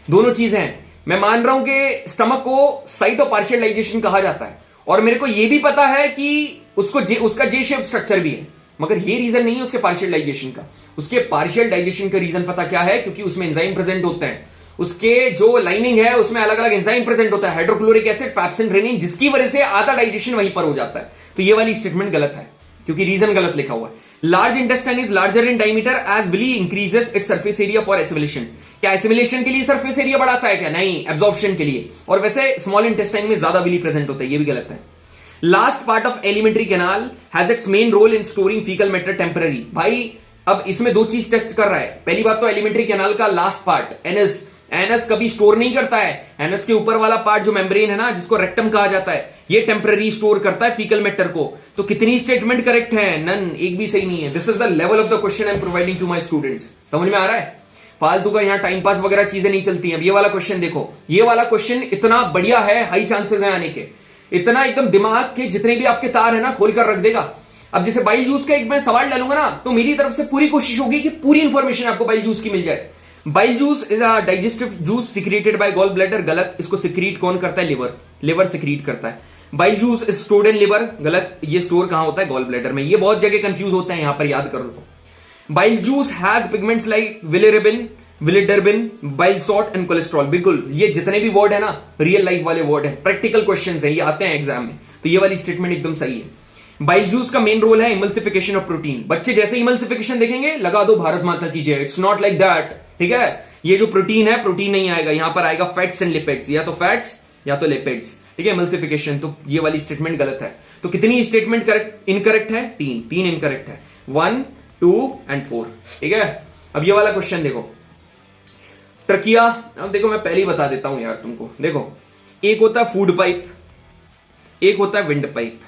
दोनों चीजें हैं। मैं मान रहा हूं कि स्टमक को साइट ऑफ पार्शियल डाइजेशन कहा जाता है और मेरे को यह भी पता है कि उसका जे शेप स्ट्रक्चर भी है, मगर ये रीजन नहीं है उसके पार्शियल डाइजेशन का। उसके पार्शियल डाइजेशन का रीजन पता क्या है? क्योंकि उसमें एंजाइम प्रेजेंट होते हैं, उसके जो लाइनिंग है उसमें अलग अलग एंजाइम प्रेजेंट होता है, हाइड्रोक्लोरिक एसिड, पैप्सिन, रेनिन, जिसकी वजह से आधा डाइजेशन वहीं पर हो जाता है। तो ये वाली स्टेटमेंट गलत है क्योंकि रीजन गलत लिखा हुआ है। Large intestine is larger in diameter as villi increases its surface area for assimilation. क्या एसिमिलेशन के लिए सरफेस एरिया बढ़ाता है क्या? नहीं, एब्जॉर्प्शन के लिए। और वैसे स्मॉल इंटेस्टाइन में ज्यादा विली प्रेजेंट होता है, ये भी गलत है। Last part of alimentary canal has its main role in storing faecal matter temporary. भाई अब इसमें दो चीज टेस्ट कर रहा है। पहली बात तो एलिमेंट्री कैनाल का लास्ट पार्ट एनस, एनस कभी स्टोर नहीं करता है। एनस के ऊपर वाला पार्ट जो मेम्ब्रेन है ना, जिसको रेक्टम कहा जाता है, ये टेम्पररी स्टोर करता है फीकल मैटर को। तो कितनी स्टेटमेंट करेक्ट है? नन, एक भी सही नहीं है। This is the level of the question I am providing to my students. समझ में आ रहा है? फालतू का यहां टाइम पास वगैरह चीजें नहीं चलती हैं। अब ये वाला क्वेश्चन देखो, ये वाला क्वेश्चन इतना बढ़िया है, हाई चांसेस है आने के, इतना एकदम दिमाग के जितने भी आपके तार है ना खोल कर रख देगा। अब जैसे बाइल जूस का एक मैं सवाल डालूंगा ना, तो मेरी तरफ से पूरी कोशिश होगी कि पूरी इंफॉर्मेशन आपको बाइल जूस की मिल जाए। Bile juice is a digestive juice secreted by gall bladder, गलत। इसको सिक्रीट कौन करता है? लिवर, लिवर सिक्रीट करता है। Bile juice is stored in liver, गलत। ये स्टोर कहां होता है? गॉल ब्लैडर में। ये बहुत जगह कंफ्यूज होता है, यहां पर याद कर लो। Bile juice has pigments like bilirubin, विलिडर्बिन, बाइल सॉल्ट एंड कोलेस्ट्रॉल। बिल्कुल, ये जितने भी वर्ड है ना रियल लाइफ वाले वर्ड है, प्रैक्टिकल क्वेश्चंस है, ये आते हैं एग्जाम में। तो ये वाली स्टेटमेंट एकदम सही है। बाइल जूस का मेन रोल है इमल्सिफिकेशन ऑफ प्रोटीन। बच्चे जैसे इमल्सिफिकेशन देखेंगे लगा दो भारत माता की जय। इट्स नॉट लाइक दैट, ठीक है। ये जो प्रोटीन है, प्रोटीन नहीं आएगा, यहां पर आएगा फैट्स एंड लिपिड्स, या तो फैट्स या तो लिपिड्स, ठीक है। इमल्सिफिकेशन, तो ये वाली स्टेटमेंट गलत है। तो कितनी स्टेटमेंट करेक्ट इनकरेक्ट है? तीन इनकरेक्ट है, 1, 2 एंड 4, ठीक है। अब ये वाला क्वेश्चन देखो, ट्रकिया। अब देखो मैं पहले ही बता देता हूं यार तुमको, देखो एक होता है फूड पाइप, एक होता है विंड पाइप।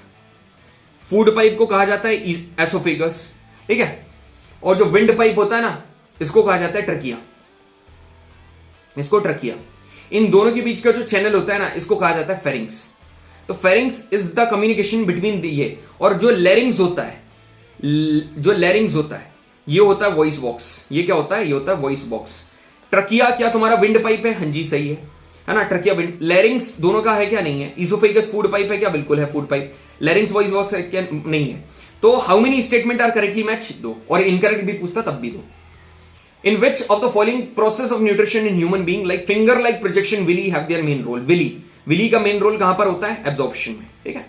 फूड पाइप को कहा जाता है एसोफेगस, ठीक है, और जो विंड पाइप होता है ना, इसको कहा जाता है ट्रकिया, इसको ट्रकिया। इन दोनों के बीच का जो चैनल होता है ना, इसको कहा जाता है फेरिंग्स। तो pharynx is the communication between ये, और जो लेरिंग्स होता है, जो लेरिंग्स होता है, ये होता है वॉइस बॉक्स। ये क्या होता है? ये होता है वॉइस बॉक्स। ट्रकिया क्या तुम्हारा विंड पाइप है? हाँ जी सही है ना। ट्रकिया विंड, लेरिंग्स दोनों का है क्या? नहीं है। इसोफेगस फूड पाइप है क्या? बिल्कुल है food pipe. Larynx voice box है क्या? नहीं है। तो how many statement are correctly match? दो, और इनकरेक्ट भी पूछता तब भी दो। In which of the following process of nutrition in human being like finger like projection villi have their main role? Villi का मेन रोल कहां पर होता है? एब्जॉर्प्शन में, ठीक है।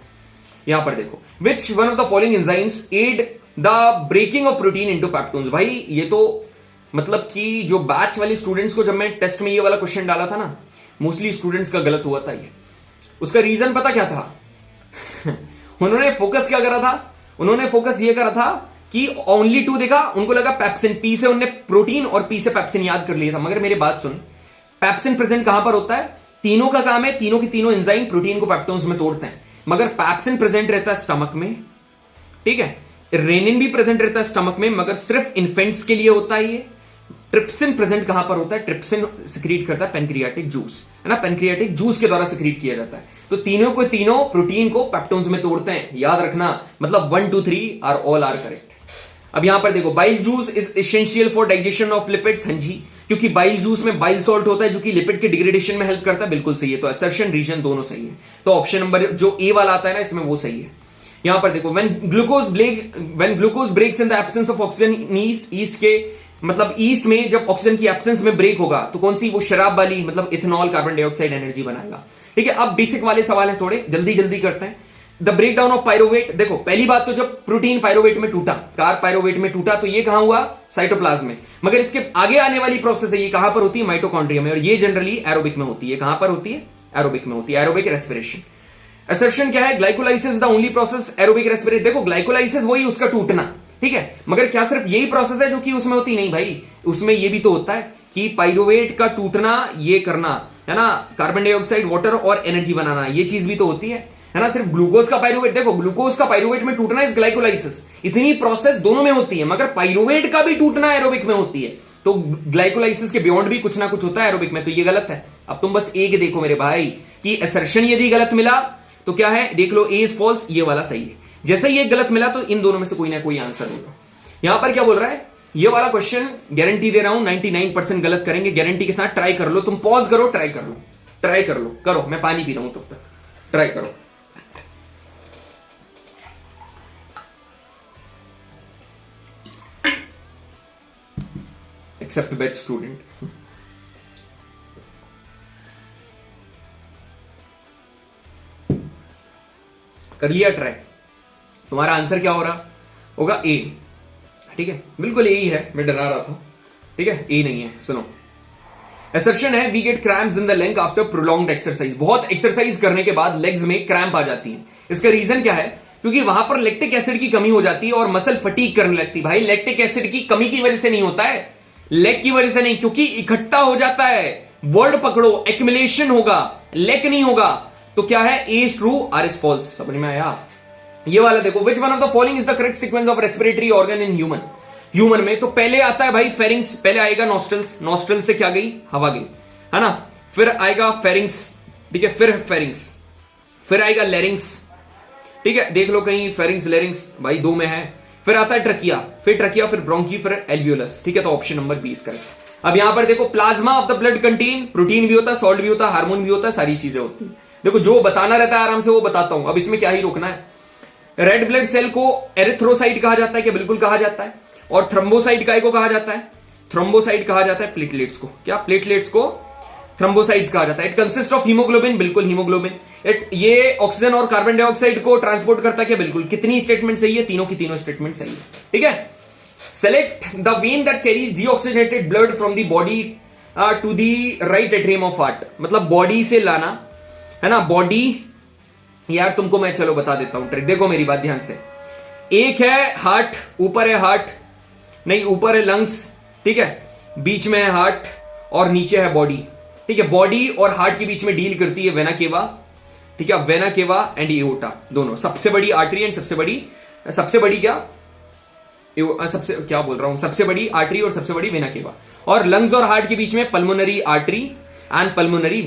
यहां पर देखो, which one of the following enzymes aid the breaking of protein into peptones? भाई ये तो मतलब कि जो बैच वाले स्टूडेंट्स को जब मैं टेस्ट में ये वाला क्वेश्चन डाला था ना, मोस्टली स्टूडेंट्स का गलत हुआ था ये। उसका रीजन पता क्या था? उन्होंने फोकस क्या करा था? उन्होंने फोकस ये करा था कि ओनली 2 देखा, उनको लगा पेप्सिन, पी से उन्होंने प्रोटीन और पी से पेप्सिन याद कर लिया था। मगर मेरी बात सुन, पेप्सिन प्रेजेंट कहां पर होता है? तीनों का काम है, तीनों की तीनों एंजाइम प्रोटीन को पेप्टोन्स में तोड़ते हैं। मगर पैप्सिन प्रेजेंट रहता है स्टमक में, ठीक है। रेनिन भी प्रेजेंट रहता है स्टमक में, मगर सिर्फ इन्फेंट्स के लिए होता है ये। ट्रिप्सिन प्रेजेंट कहां पर होता है? ट्रिप्सिन सिक्रीट करता है पेनक्रियाटिक जूस, है ना, पेनक्रियाटिक जूस के द्वारा सिक्रीट किया जाता है। तो तीनों प्रोटीन को पेप्टोन्स में तोड़ते हैं, याद रखना, मतलब 1 2 3 आर ऑल आर करेक्ट। अब यहां पर देखो, bile juice is essential for digestion of lipids, हाँ जी, क्योंकि बाइल जूस में बाइल सॉल्ट होता है जो कि लिपिड के डिग्रेडेशन में हेल्प करता है, बिल्कुल सही है। तो असर्शन रीजन दोनों सही है, तो ऑप्शन नंबर जो ए वाला आता है ना इसमें वो सही है। यहां पर देखो, when glucose breaks in the absence of oxygen in yeast के मतलब ईस्ट में जब ऑक्सीजन की एब्सेंस में ब्रेक होगा तो कौन सी? वो शराब वाली, मतलब इथेनॉल कार्बन डाइऑक्साइड एनर्जी बनाएगा, ठीक है। अब बेसिक वाले सवाल है, थोड़े जल्दी करते हैं। The break down of pyruvate, देखो पहली बात तो जब प्रोटीन पायरोवेट में टूटा, कार पायरोवेट में टूटा, तो ये कहां हुआ? साइटोप्लाज्म में। मगर इसके आगे आने वाली प्रोसेस है, ये कहां पर होती है? माइटोकॉन्ड्रिया में, और ये जनरली एरोबिक में होती है। कहां पर होती है? एरोबिक में होती है, एरोबिक रेस्पिरेशन। असर्शन क्या है? Glycolysis the only process aerobic respiration. देखो ग्लाइकोलाइसिस वही उसका टूटना, ठीक है, मगर क्या सिर्फ यही प्रोसेस है जो कि उसमें होती? नहीं भाई, उसमें ये भी तो होता है कि पायरोवेट का टूटना, ये करना, है ना, कार्बन डाइऑक्साइड, वाटर और एनर्जी बनाना, ये चीज भी तो होती है ना। सिर्फ ग्लूकोज का पायरोवेट, देखो ग्लूकोज का पायरोवेट में टूटना इज ग्लाइकोलाइसिस, इतनी प्रोसेस दोनों में होती है, मगर पायरोवेट का भी टूटना एरोबिक में होती है। तो ग्लाइकोलाइसिस के बियॉन्ड भी कुछ ना कुछ होता है एरोबिक में, तो ये गलत है। अब तुम बस एक देखो मेरे भाई कि असर्शन यदि गलत मिला तो क्या है? देख लो, ए इज फॉल्स, ये वाला सही है। जैसे ही एक गलत मिला तो इन दोनों में से कोई ना कोई आंसर होगा। यहां पर क्या बोल रहा है? ये वाला क्वेश्चन गारंटी दे रहा हूं 99% गलत करेंगे, गारंटी के साथ। ट्राई कर लो, तुम पॉज करो, ट्राई कर लो, करो, मैं पानी पी रहा हूं तब तक, ट्राई करो। Except best student. कर लिया ट्राई? तुम्हारा आंसर क्या हो रहा होगा? ए, ठीक है, बिल्कुल ए ही है, मैं डरा रहा था, ठीक है, ए नहीं है। सुनो, असर्शन है, we get cramps in the leg after prolonged exercise. बहुत एक्सरसाइज करने के बाद लेग्स में क्रैम्प आ जाती है। इसका रीजन क्या है? क्योंकि वहां पर लैक्टिक एसिड की कमी हो जाती है और मसल फटीग करने लगती है। भाई लैक्टिक एसिड की कमी की वजह से नहीं होता है, लेग की वजह से नहीं, क्योंकि इकट्ठा हो जाता है। वर्ड पकड़ो, एक्युमुलेशन होगा, लेग नहीं होगा। तो क्या है? A is true, R is false. समझ में आया? ये वाला देखो, which one of the following is the correct sequence of respiratory organ in human में। तो पहले आता है भाई फेरिंग्स, पहले आएगा नॉस्ट्रल्स, नॉस्ट्रल से क्या गई? हवा गई, है ना। फिर आएगा फेरिंग्स, ठीक है, फिर फेरिंग्स, फिर आएगा लेरिंग्स, ठीक है, देख लो कहीं फेरिंग्स लेरिंग्स, भाई दो में है। फिर आता है ट्रकिया, फिर ब्रोंकी, फिर एल्वियोलस, ठीक है। तो ऑप्शन नंबर 20 करेक्ट। अब यहां पर देखो, plasma of the blood contain protein भी होता है, सॉल्ट भी होता है, हार्मोन भी होता है, सारी चीजें होती है। देखो जो बताना रहता है आराम से वो बताता हूं, अब इसमें क्या ही रोकना है। रेड ब्लड सेल को एरिथ्रोसाइट कहा जाता है, क्या? बिल्कुल कहा जाता है। और थ्रोम्बोसाइट काय को कहा जाता है? थ्रोम्बोसाइट कहा जाता है प्लेटलेट्स को, क्या? प्लेटलेट्स को थ्रोम्बोसाइट्स कहा जाता है। इट कंसिस्ट ऑफ हीमोग्लोबिन, बिल्कुल हीमोग्लोबिन। ये ऑक्सीजन और कार्बन डाइऑक्साइड को ट्रांसपोर्ट करता है, क्या? बिल्कुल। कितनी स्टेटमेंट सही है? तीनों की तीनों स्टेटमेंट सही है, ठीक है। Select the vein that carries deoxygenated blood from the body to the right atrium of heart, मतलब बॉडी से लाना, है ना, बॉडी। यार तुमको मैं चलो बता देता हूं ट्रिक, देखो मेरी बात ध्यान से। एक है हार्ट, ऊपर है हार्ट, नहीं ऊपर है लंग्स, ठीक है, बीच में है हार्ट और नीचे है बॉडी, ठीक है। बॉडी और हार्ट के बीच में डील करती है वेना केवा, ठीक है, वेना केवा एंड एओर्टा, दोनों सबसे बड़ी आर्टरी एंड सबसे बड़ी क्या बोल रहा हूं, सबसे बड़ी आर्टरी और सबसे बड़ी वेना केवा। और लंग्स और हार्ट के बीच में pulmonary artery and pulmonary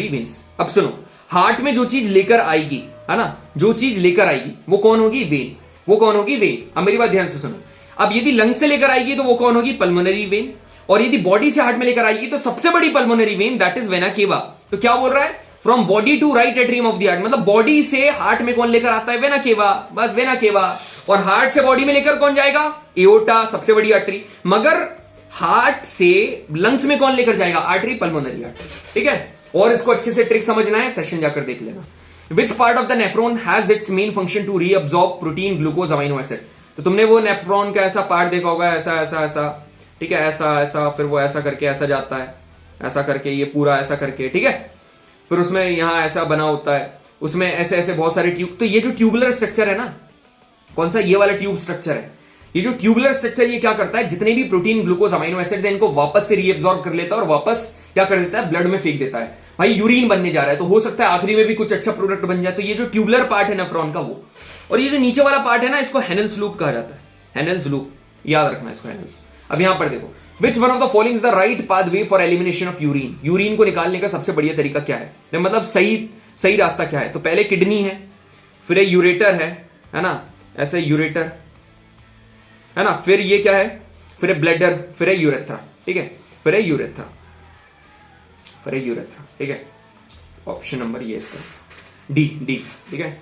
veins. अब सुनो, हार्ट में जो चीज लेकर आएगी, है ना, जो चीज लेकर आएगी वो कौन होगी? वेन। वो कौन होगी? वेन। अब मेरी बात ध्यान से सुनो, अब यदि लंग से लेकर आएगी तो वो कौन होगी? Pulmonary vein. और यदि बॉडी से हार्ट में लेकर आएगी तो सबसे बड़ी pulmonary vein, that is vena cava. तो क्या बोल रहा है? From body to right atrium of the heart, मतलब बॉडी से हार्ट में कौन लेकर आता है? वेना केवा, बस वेना केवा। और हार्ट से बॉडी में लेकर कौन जाएगा? एओर्टा, सबसे बड़ी आर्टरी। मगर हार्ट से लंग्स में कौन लेकर जाएगा? आर्टरी, पल्मोनरी आर्टरी, ठीक है। और इसको अच्छे से ट्रिक समझना है, सेशन जाकर देख लेना। Which part of the nephron has its main function to reabsorb protein, glucose, amino acid. तो तुमने वो नेफ्रॉन का ऐसा पार्ट देखा होगा, ऐसा ऐसा ऐसा, ठीक है, ऐसा ऐसा, फिर वो ऐसा करके ऐसा जाता है, ऐसा करके ये पूरा ऐसा करके, ठीक है। फिर उसमें यहां ऐसा बना होता है, उसमें ऐसे ऐसे बहुत सारे ट्यूब। तो ये जो ट्यूबुलर स्ट्रक्चर है ना, कौन सा? ये वाला ट्यूब स्ट्रक्चर है। ये जो ट्यूबुलर स्ट्रक्चर ये क्या करता है? जितने भी प्रोटीन, ग्लूकोज, अमीनो एसिड्स हैं, इनको वापस से रीअब्सॉर्ब कर लेता है और वापस क्या कर देता है? ब्लड में फेंक देता है। भाई यूरिन बनने जा रहा है, तो हो सकता है आखिरी में भी कुछ अच्छा प्रोडक्ट बन जाए। तो ये जो ट्यूबुलर पार्ट है नेफ्रॉन का वो, और ये जो नीचे वाला पार्ट है ना, इसको हेनेल्स लूप कहा जाता है। हेनेल्स लूप, याद रखना इसको, हेनेल्स। अब यहां पर देखो, which one of the following is the right pathway for elimination of urine. Urine को निकालने का सबसे बढ़िया तरीका क्या है, तो मतलब सही रास्ता क्या है। तो पहले किडनी है, फिर यूरेटर है ना, ऐसे यूरेटर है ना, फिर ये क्या है, फिर ब्लैडर, फिर यूरेथ्रा, ठीक है, फिर यूरेथ्रा, ठीक है। ऑप्शन नंबर ये इसका डी, ठीक है।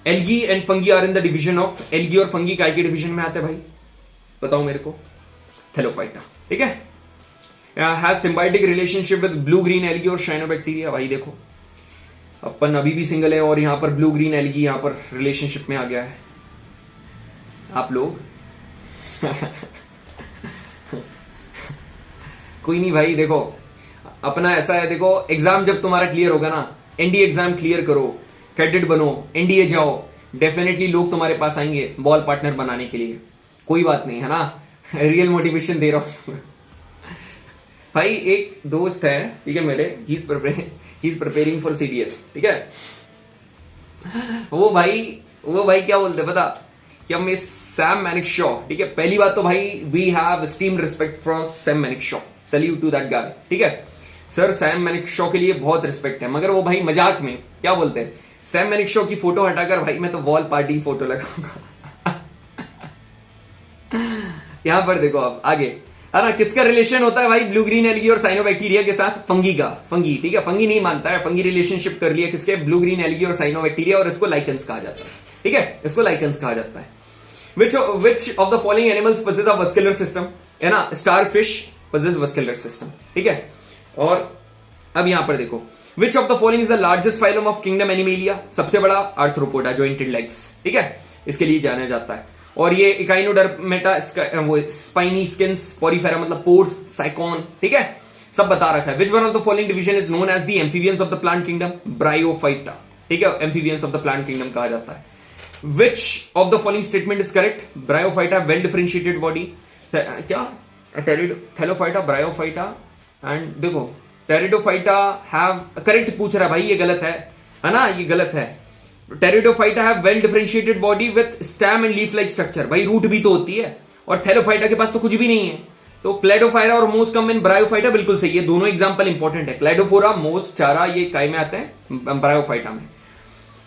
Algae and fungi are in the division of, algae और फंगी काय के डिवीजन में आते हैं भाई, बताओ मेरे को, थैलोफाइटा, ठीक है। Has symbiotic relationship with blue green algae और साइनोबैक्टीरिया। भाई देखो, अपन अभी भी सिंगल है और यहां पर ब्लू ग्रीन एल्गी यहां पर रिलेशनशिप में आ गया है। आप लोग कोई नहीं भाई, देखो अपना ऐसा है, देखो एग्जाम जब तुम्हारा क्लियर होगा ना, एनडीए एग्जाम क्लियर करो, कैडेट बनो, एनडीए जाओ, डेफिनेटली लोग तुम्हारे पास आएंगे बॉल पार्टनर बनाने के लिए। कोई बात नहीं है ना, रियल मोटिवेशन दे रहा हूं भाई। एक दोस्त है, ठीक है मेरे, he is preparing for CDS, ठीक है। वो भाई क्या बोलते पता, कि हम इस सैम मैनिकशॉ, ठीक है। पहली बात तो भाई we have esteemed respect for Sam Manekshaw, salute to that guy, ठीक है सर। सैम मैनिकशॉ के लिए बहुत रिस्पेक्ट है, मगर वो भाई मजाक में क्या बोलते हैं, सैम मैनिकशॉ की फोटो हटाकर भाई मैं तो वॉल पार्टी फोटो लगाऊंगा यहां पर देखो आप आगे, है ना, किसका रिलेशन होता है भाई ब्लू ग्रीन एल्गी और साइनोबैक्टीरिया के साथ, फंगी का। फंगी, ठीक है, फंगी नहीं मानता है, फंगी रिलेशनशिप कर लिया किसके, ब्लू ग्रीन एल्गी और साइनोबैक्टीरिया, और इसको लाइकेंस कहा जाता है, ठीक है, इसको लाइकेंस कहा जाता है। Which of the following animals possess a vascular system, है ना, starfish possess vascular system, ठीक है। और अब यहां पर देखो, which of the following is the largest phylum of kingdom Animalia, सबसे बड़ा आर्थ्रोपोडा, jointed legs, ठीक है, इसके लिए जाना जाता है। और ये इकाइनोडर्मेटा, वो स्पाइनी स्किन्स, पोरीफेरा मतलब पोर्स, साइकॉन, ठीक है, सब बता रखा है। Which one of the following division is known as the amphibians of the plant kingdom, Bryophyta, ठीक है, amphibians of the plant kingdom कहा जाता है। Which of the following statement is correct? Bryophyta well differentiated body, क्या Thallophyta, bryophyta and देखो pteridophyta have, correct पूछ रहा है भाई, ये गलत है ना, ये गलत है। Pteridophyta have well differentiated body with stem and leaf like structure, भाई रूट भी तो होती है, और थैलोफाइटा के पास तो कुछ भी नहीं है। तो क्लेडोफाइरा और मोस कम इन ब्रायोफाइटा, बिल्कुल सही है, दोनों एग्जांपल इंपॉर्टेंट है। क्लेडोफोरा, मोस, चारा, ये काय में आते हैं, ब्रायोफाइटा में।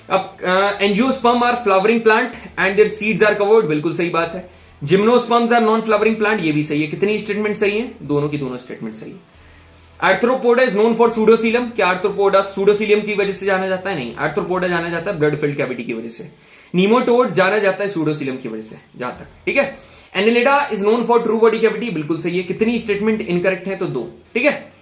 अब angiosperm are flowering plant and their seeds are covered, बिल्कुल सही बात है। Gymnosperms are non flowering plant, ये भी सही है। कितनी स्टेटमेंट सही है, दोनों की दोनों स्टेटमेंट सही है। आर्थ्रोपोडा इज नोन फॉर सूडोसीलम, क्या आर्थ्रोपोडा सूडोसीलियम की वजह से जाना जाता है, नहीं, आर्थ्रोपोडा जाना जाता है ब्लड फिल्ड कैविटी की वजह से। नीमोटोड जाना जाता है सूडोसीलियम की वजह से, जहां तक, ठीक है। Annelida is known for true body cavity, बिल्कुल सही है। कितनी स्टेटमेंट इनकरेक्ट है, तो दो, ठीक है।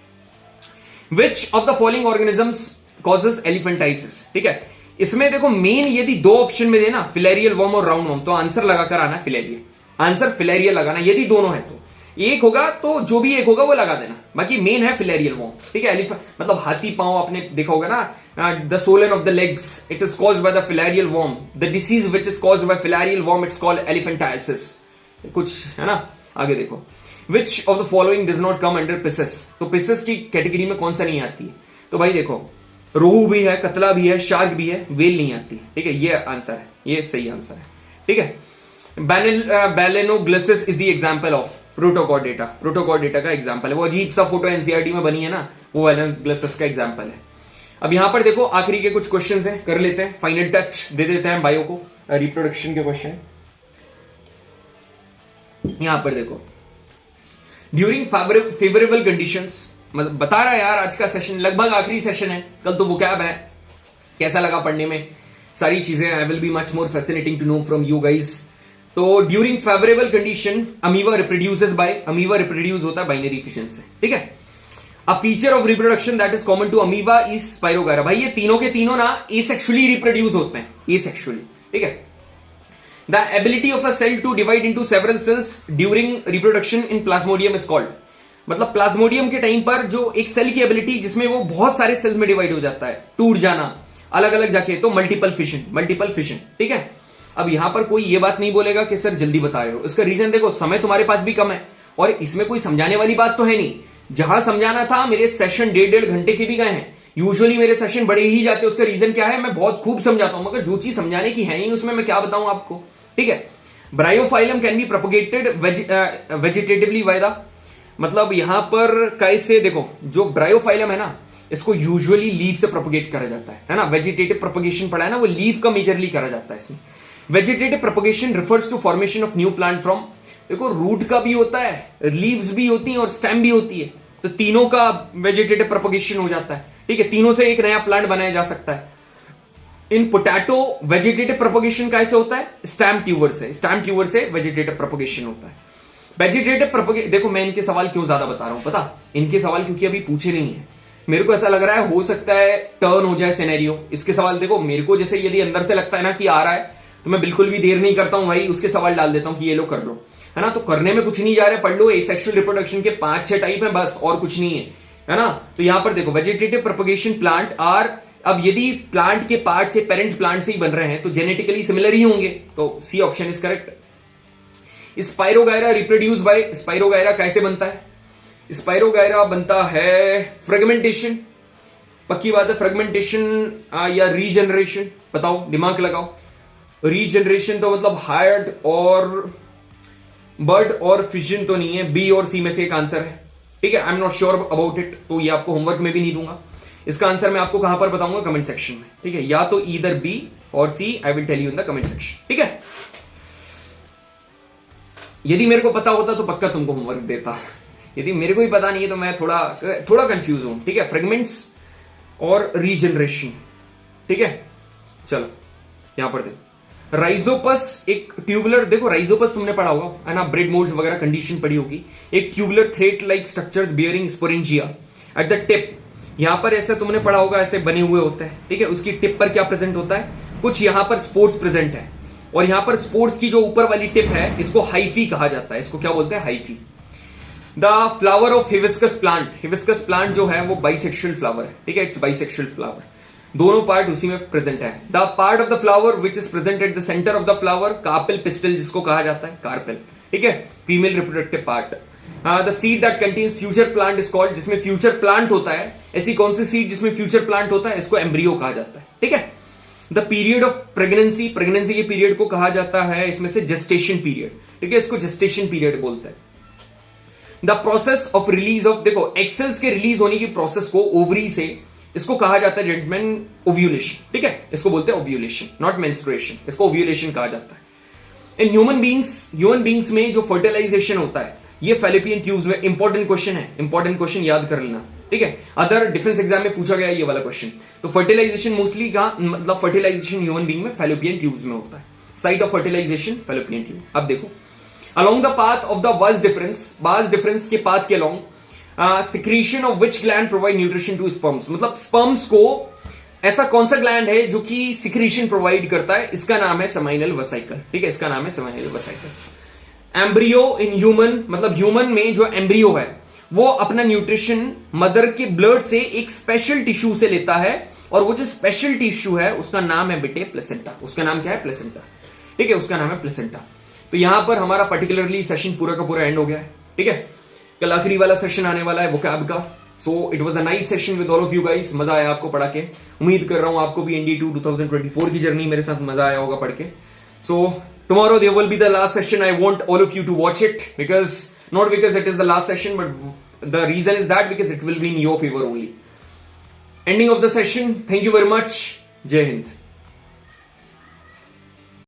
विच of the following organisms causes elephantiasis, ठीक है। इसमें देखो मेन यदि दो ऑप्शन में देना, फिलेरियल वर्म और राउंड वर्म, तो आंसर लगाकर आना फिलेरियल, आंसर फिलेरियल लगाना। यदि दोनों है तो एक होगा, तो जो भी एक होगा वो लगा देना, बाकी मेन है फिलेरियल वर्म, ठीक है। मतलब हाथी पांव आपने देखा होगा ना, the swollen of the legs, it is caused by the filarial worm, the disease which is caused by filarial worm, it's called elephantiasis, कुछ है ना। आगे देखो, which of the following does not come under pisces, तो pisces की category में कौन सा नहीं आती है, तो भाई देखो रोहू भी है, कतला भी है, शार्क भी है, वेल नहीं आती, ठीक है, ये आंसर है, ये सही आंसर है, ठीक है। Balanoglossus is the example of protochordata, protochordata का एग्जांपल है, वो अजीब सा फोटो एनसीईआरटी में बनी है ना, वो बैलेनोग्लिसिस का एग्जांपल है। अब यहां पर देखो आखिरी के कुछ क्वेश्चंस हैं, कर लेते हैं, फाइनल टच दे देते हैं बायो को, रिप्रोडक्शन के क्वेश्चन। यहां पर देखो, ड्यूरिंग फेवरेबल कंडीशंस, मतलब बता रहा है यार, आज का सेशन लगभग आखिरी सेशन है, कल तो वोकैब है, कैसा लगा पढ़ने में, सारी चीजें, I will be much more fascinating to know from you guys. तो during favourable condition amoeba reproduces by, amoeba reproduce होता है बाइनरी फिशन से, ठीक है। A feature of reproduction that is common to amoeba is spirogyra, भाई ये तीनों के तीनों ना एसेक्सुअली रिप्रोड्यूस होते हैं, एसेक्सुअली, ठीक है। The ability of a cell to divide into several cells during reproduction in plasmodium is called, मतलब प्लाज्मोडियम के टाइम पर जो एक सेल की एबिलिटी जिसमें वो बहुत सारे सेल्स में डिवाइड हो जाता है, टूट जाना अलग अलग जाके, तो मल्टीपल फिशन, मल्टीपल फिशन, ठीक है। अब यहां पर कोई ये बात नहीं बोलेगा कि सर जल्दी बता रहे हो, इसका रीजन देखो, समय तुम्हारे पास भी कम है और इसमें कोई समझाने वाली बात तो है नहीं, जहां समझाना था मेरे सेशन 1.5 घंटे के भी गए हैं। यूजुअली मेरे सेशन बड़े ही जाते हैं, उसका रीजन क्या है, मैं बहुत खूब समझाता हूं, मगर जो चीज समझाने की है नहीं उसमें मैं क्या बताऊं आपको। ठीक है, Bryophyllum can be propagated vegetatively by the, मतलब यहां पर कैसे देखो, जो ब्रायोफाइलम है ना, इसको यूजुअली लीव से प्रोपगेट करा जाता है ना। वेजिटेटिव प्रोपगेशन पढ़ा है ना, वो लीव का मेजरली करा जाता है इसमें। Vegetative propagation refers to formation of new plant from, देखो रूट का भी होता है, लीव्स भी होती हैं और स्टेम भी होती है, तो तीनों का वेजिटेटिव प्रोपगेशन हो जाता है। ठीक है, तीनों से एक नया प्लांट बनाया जा सकता है। इन पोटैटो वेजिटेटिव प्रोपगेशन कैसे होता है, स्टेम ट्यूबर से, स्टेम ट्यूबर से वेजिटेटिव प्रोपगेशन होता है। वेजिटेटिव प्रोपगेशन, देखो मैं इनके सवाल क्यों ज्यादा बता रहा हूं पता, इनके सवाल क्योंकि अभी पूछे नहीं है, मेरे को ऐसा लग रहा है हो सकता है टर्न हो जाए सिनेरियो इसके सवाल। देखो मेरे को जैसे यदि अंदर से लगता है ना कि आ रहा है, तो मैं बिल्कुल भी देर नहीं करता हूं भाई, उसके सवाल डाल देता हूं कि ये लो कर लो, है ना। तो करने में कुछ नहीं जा रहा है, पढ़ लो, एसेक्सुअल रिप्रोडक्शन के 5-6 टाइप है बस, और कुछ नहीं है ना। तो यहां पर देखो वेजिटेटिव प्रोपगेशन प्लांट आर, अब यदि प्लांट के पार्ट से पेरेंट प्लांट से ही बन रहे हैं तो जेनेटिकली सिमिलर ही होंगे, तो C option is correct. Spirogyra reproduce by, spirogyra कैसे बनता है, स्पाइरोगायरा बनता है फ्रेगमेंटेशन, पक्की बात है, फ्रेगमेंटेशन या रीजनरेशन, बताओ दिमाग लगाओ। रीजनरेशन तो मतलब हार्ड और बर्ड और फिजन तो नहीं है, बी और सी में से एक आंसर है। ठीक है, I am not sure about it, तो ये आपको होमवर्क में भी नहीं दूंगा। इसका आंसर मैं आपको कहां पर बताऊंगा, कमेंट सेक्शन में। ठीक है, या तो ईदर बी और C, I will tell you in the comment section. ठीक है, यदि मेरे को पता होता तो पक्का तुमको होमवर्क देता, यदि मेरे को ही पता नहीं है तो मैं थोड़ा कंफ्यूज हूं। ठीक है, फ्रेगमेंट्स और रीजनरेशन। ठीक है, चलो यहां पर देखो राइजोपस, एक ट्यूबुलर, देखो राइजोपस तुमने पढ़ा होगा है ना, ब्रेड मोल्ड्स वगैरह कंडीशन पढ़ी होगी। एक tubular thread like structures bearing sporangia at the tip, यहां पर ऐसे तुमने पढ़ा होगा, ऐसे बने हुए होते हैं। ठीक है, उसकी टिप पर क्या प्रेजेंट होता है, कुछ यहां पर स्पोर्स प्रेजेंट है, और यहां पर स्पोर्स की जो ऊपर वाली टिप है इसको हाइफी कहा जाता है, इसको क्या बोलते हैं, hyphae. The flower of hibiscus plant, hibiscus plant जो है वो बाइसेक्सुअल फ्लावर है। ठीक है, इट्स बाइसेक्सुअल फ्लावर, दोनों पार्ट उसी में प्रेजेंट है। The part of the flower which is present at the centre of the flower, carpel pistol जिसको कहा जाता है, कार्पेल। ठीक है, female reproductive part. The seed that contains future plant is called, जिसमें फ्यूचर प्लांट होता है, ऐसी कौन सी सीड जिसमें फ्यूचर प्लांट होता है, इसको एम्ब्रियो कहा जाता है। ठीक है, the period of pregnancy, pregnancy के पीरियड को कहा जाता है इसमें से जेस्टेशन पीरियड। ठीक है, इसको जेस्टेशन पीरियड बोलते हैं। The process of release of, देखो एक्सेल्स के रिलीज होने की प्रोसेस को ओवरी से, इसको कहा जाता है जेंटलमैन ओव्यूलेशन। ठीक है, इसको बोलते हैं ओव्यूलेशन, नॉट मेंस्ट्रुएशन, इसको ओव्यूलेशन कहा जाता है। इन ह्यूमन बींग्स में जो फर्टिलाइजेशन होता है ये फैलोपियन ट्यूब्स में, इंपॉर्टेंट क्वेश्चन है, इंपॉर्टेंट क्वेश्चन याद कर लेना। ठीक है, अदर डिफेंस एग्जाम में पूछा गया ये वाला क्वेश्चन। तो फर्टिलाइजेशन मोस्टली कहां, मतलब फर्टिलाइजेशन ह्यूमन बींग में फैलोपियन ट्यूब्स में होता है, site of fertilization fallopian tube. अब देखो along the path of the vas deferens के पाथ के along secretion of which gland provide nutrition to sperms, मतलब स्पर्म्स को ऐसा कौन सा ग्लैंड है जो कि सिक्रीशन प्रोवाइड करता है, इसका नाम है सेमाइनल वेसिकल। ठीक है, इसका नाम है seminal vesicle. Embryo in human, मतलब ह्यूमन में जो एम्ब्रियो है वो अपना न्यूट्रिशन मदर के ब्लड से एक स्पेशल टिश्यू से लेता है, और वो जो स्पेशल टिश्यू है उसका नाम है बेटे प्लेसेंटा। उसका नाम क्या है, प्लेसेंटा। ठीक है, उसका नाम है प्लेसेंटा। तो यहां पर हमारा पर्टिकुलरली सेशन पूरा का पूरा एंड हो गया है। ठीक है, कल आखिरी वाला सेशन आने वाला है वोकैब का। So it was a nice session with all of you guys, मजा आया आपको पढ़ा के, उम्मीद कर रहा हूं आपको भी ND2 2024 की जर्नी मेरे साथ मजा आया होगा पढ़ के। सो tomorrow there will be the last session. I want all of you to watch it, because not because it is the last session, but the reason is that because it will be in your favor only. Ending of the session. Thank you very much. Jai Hind.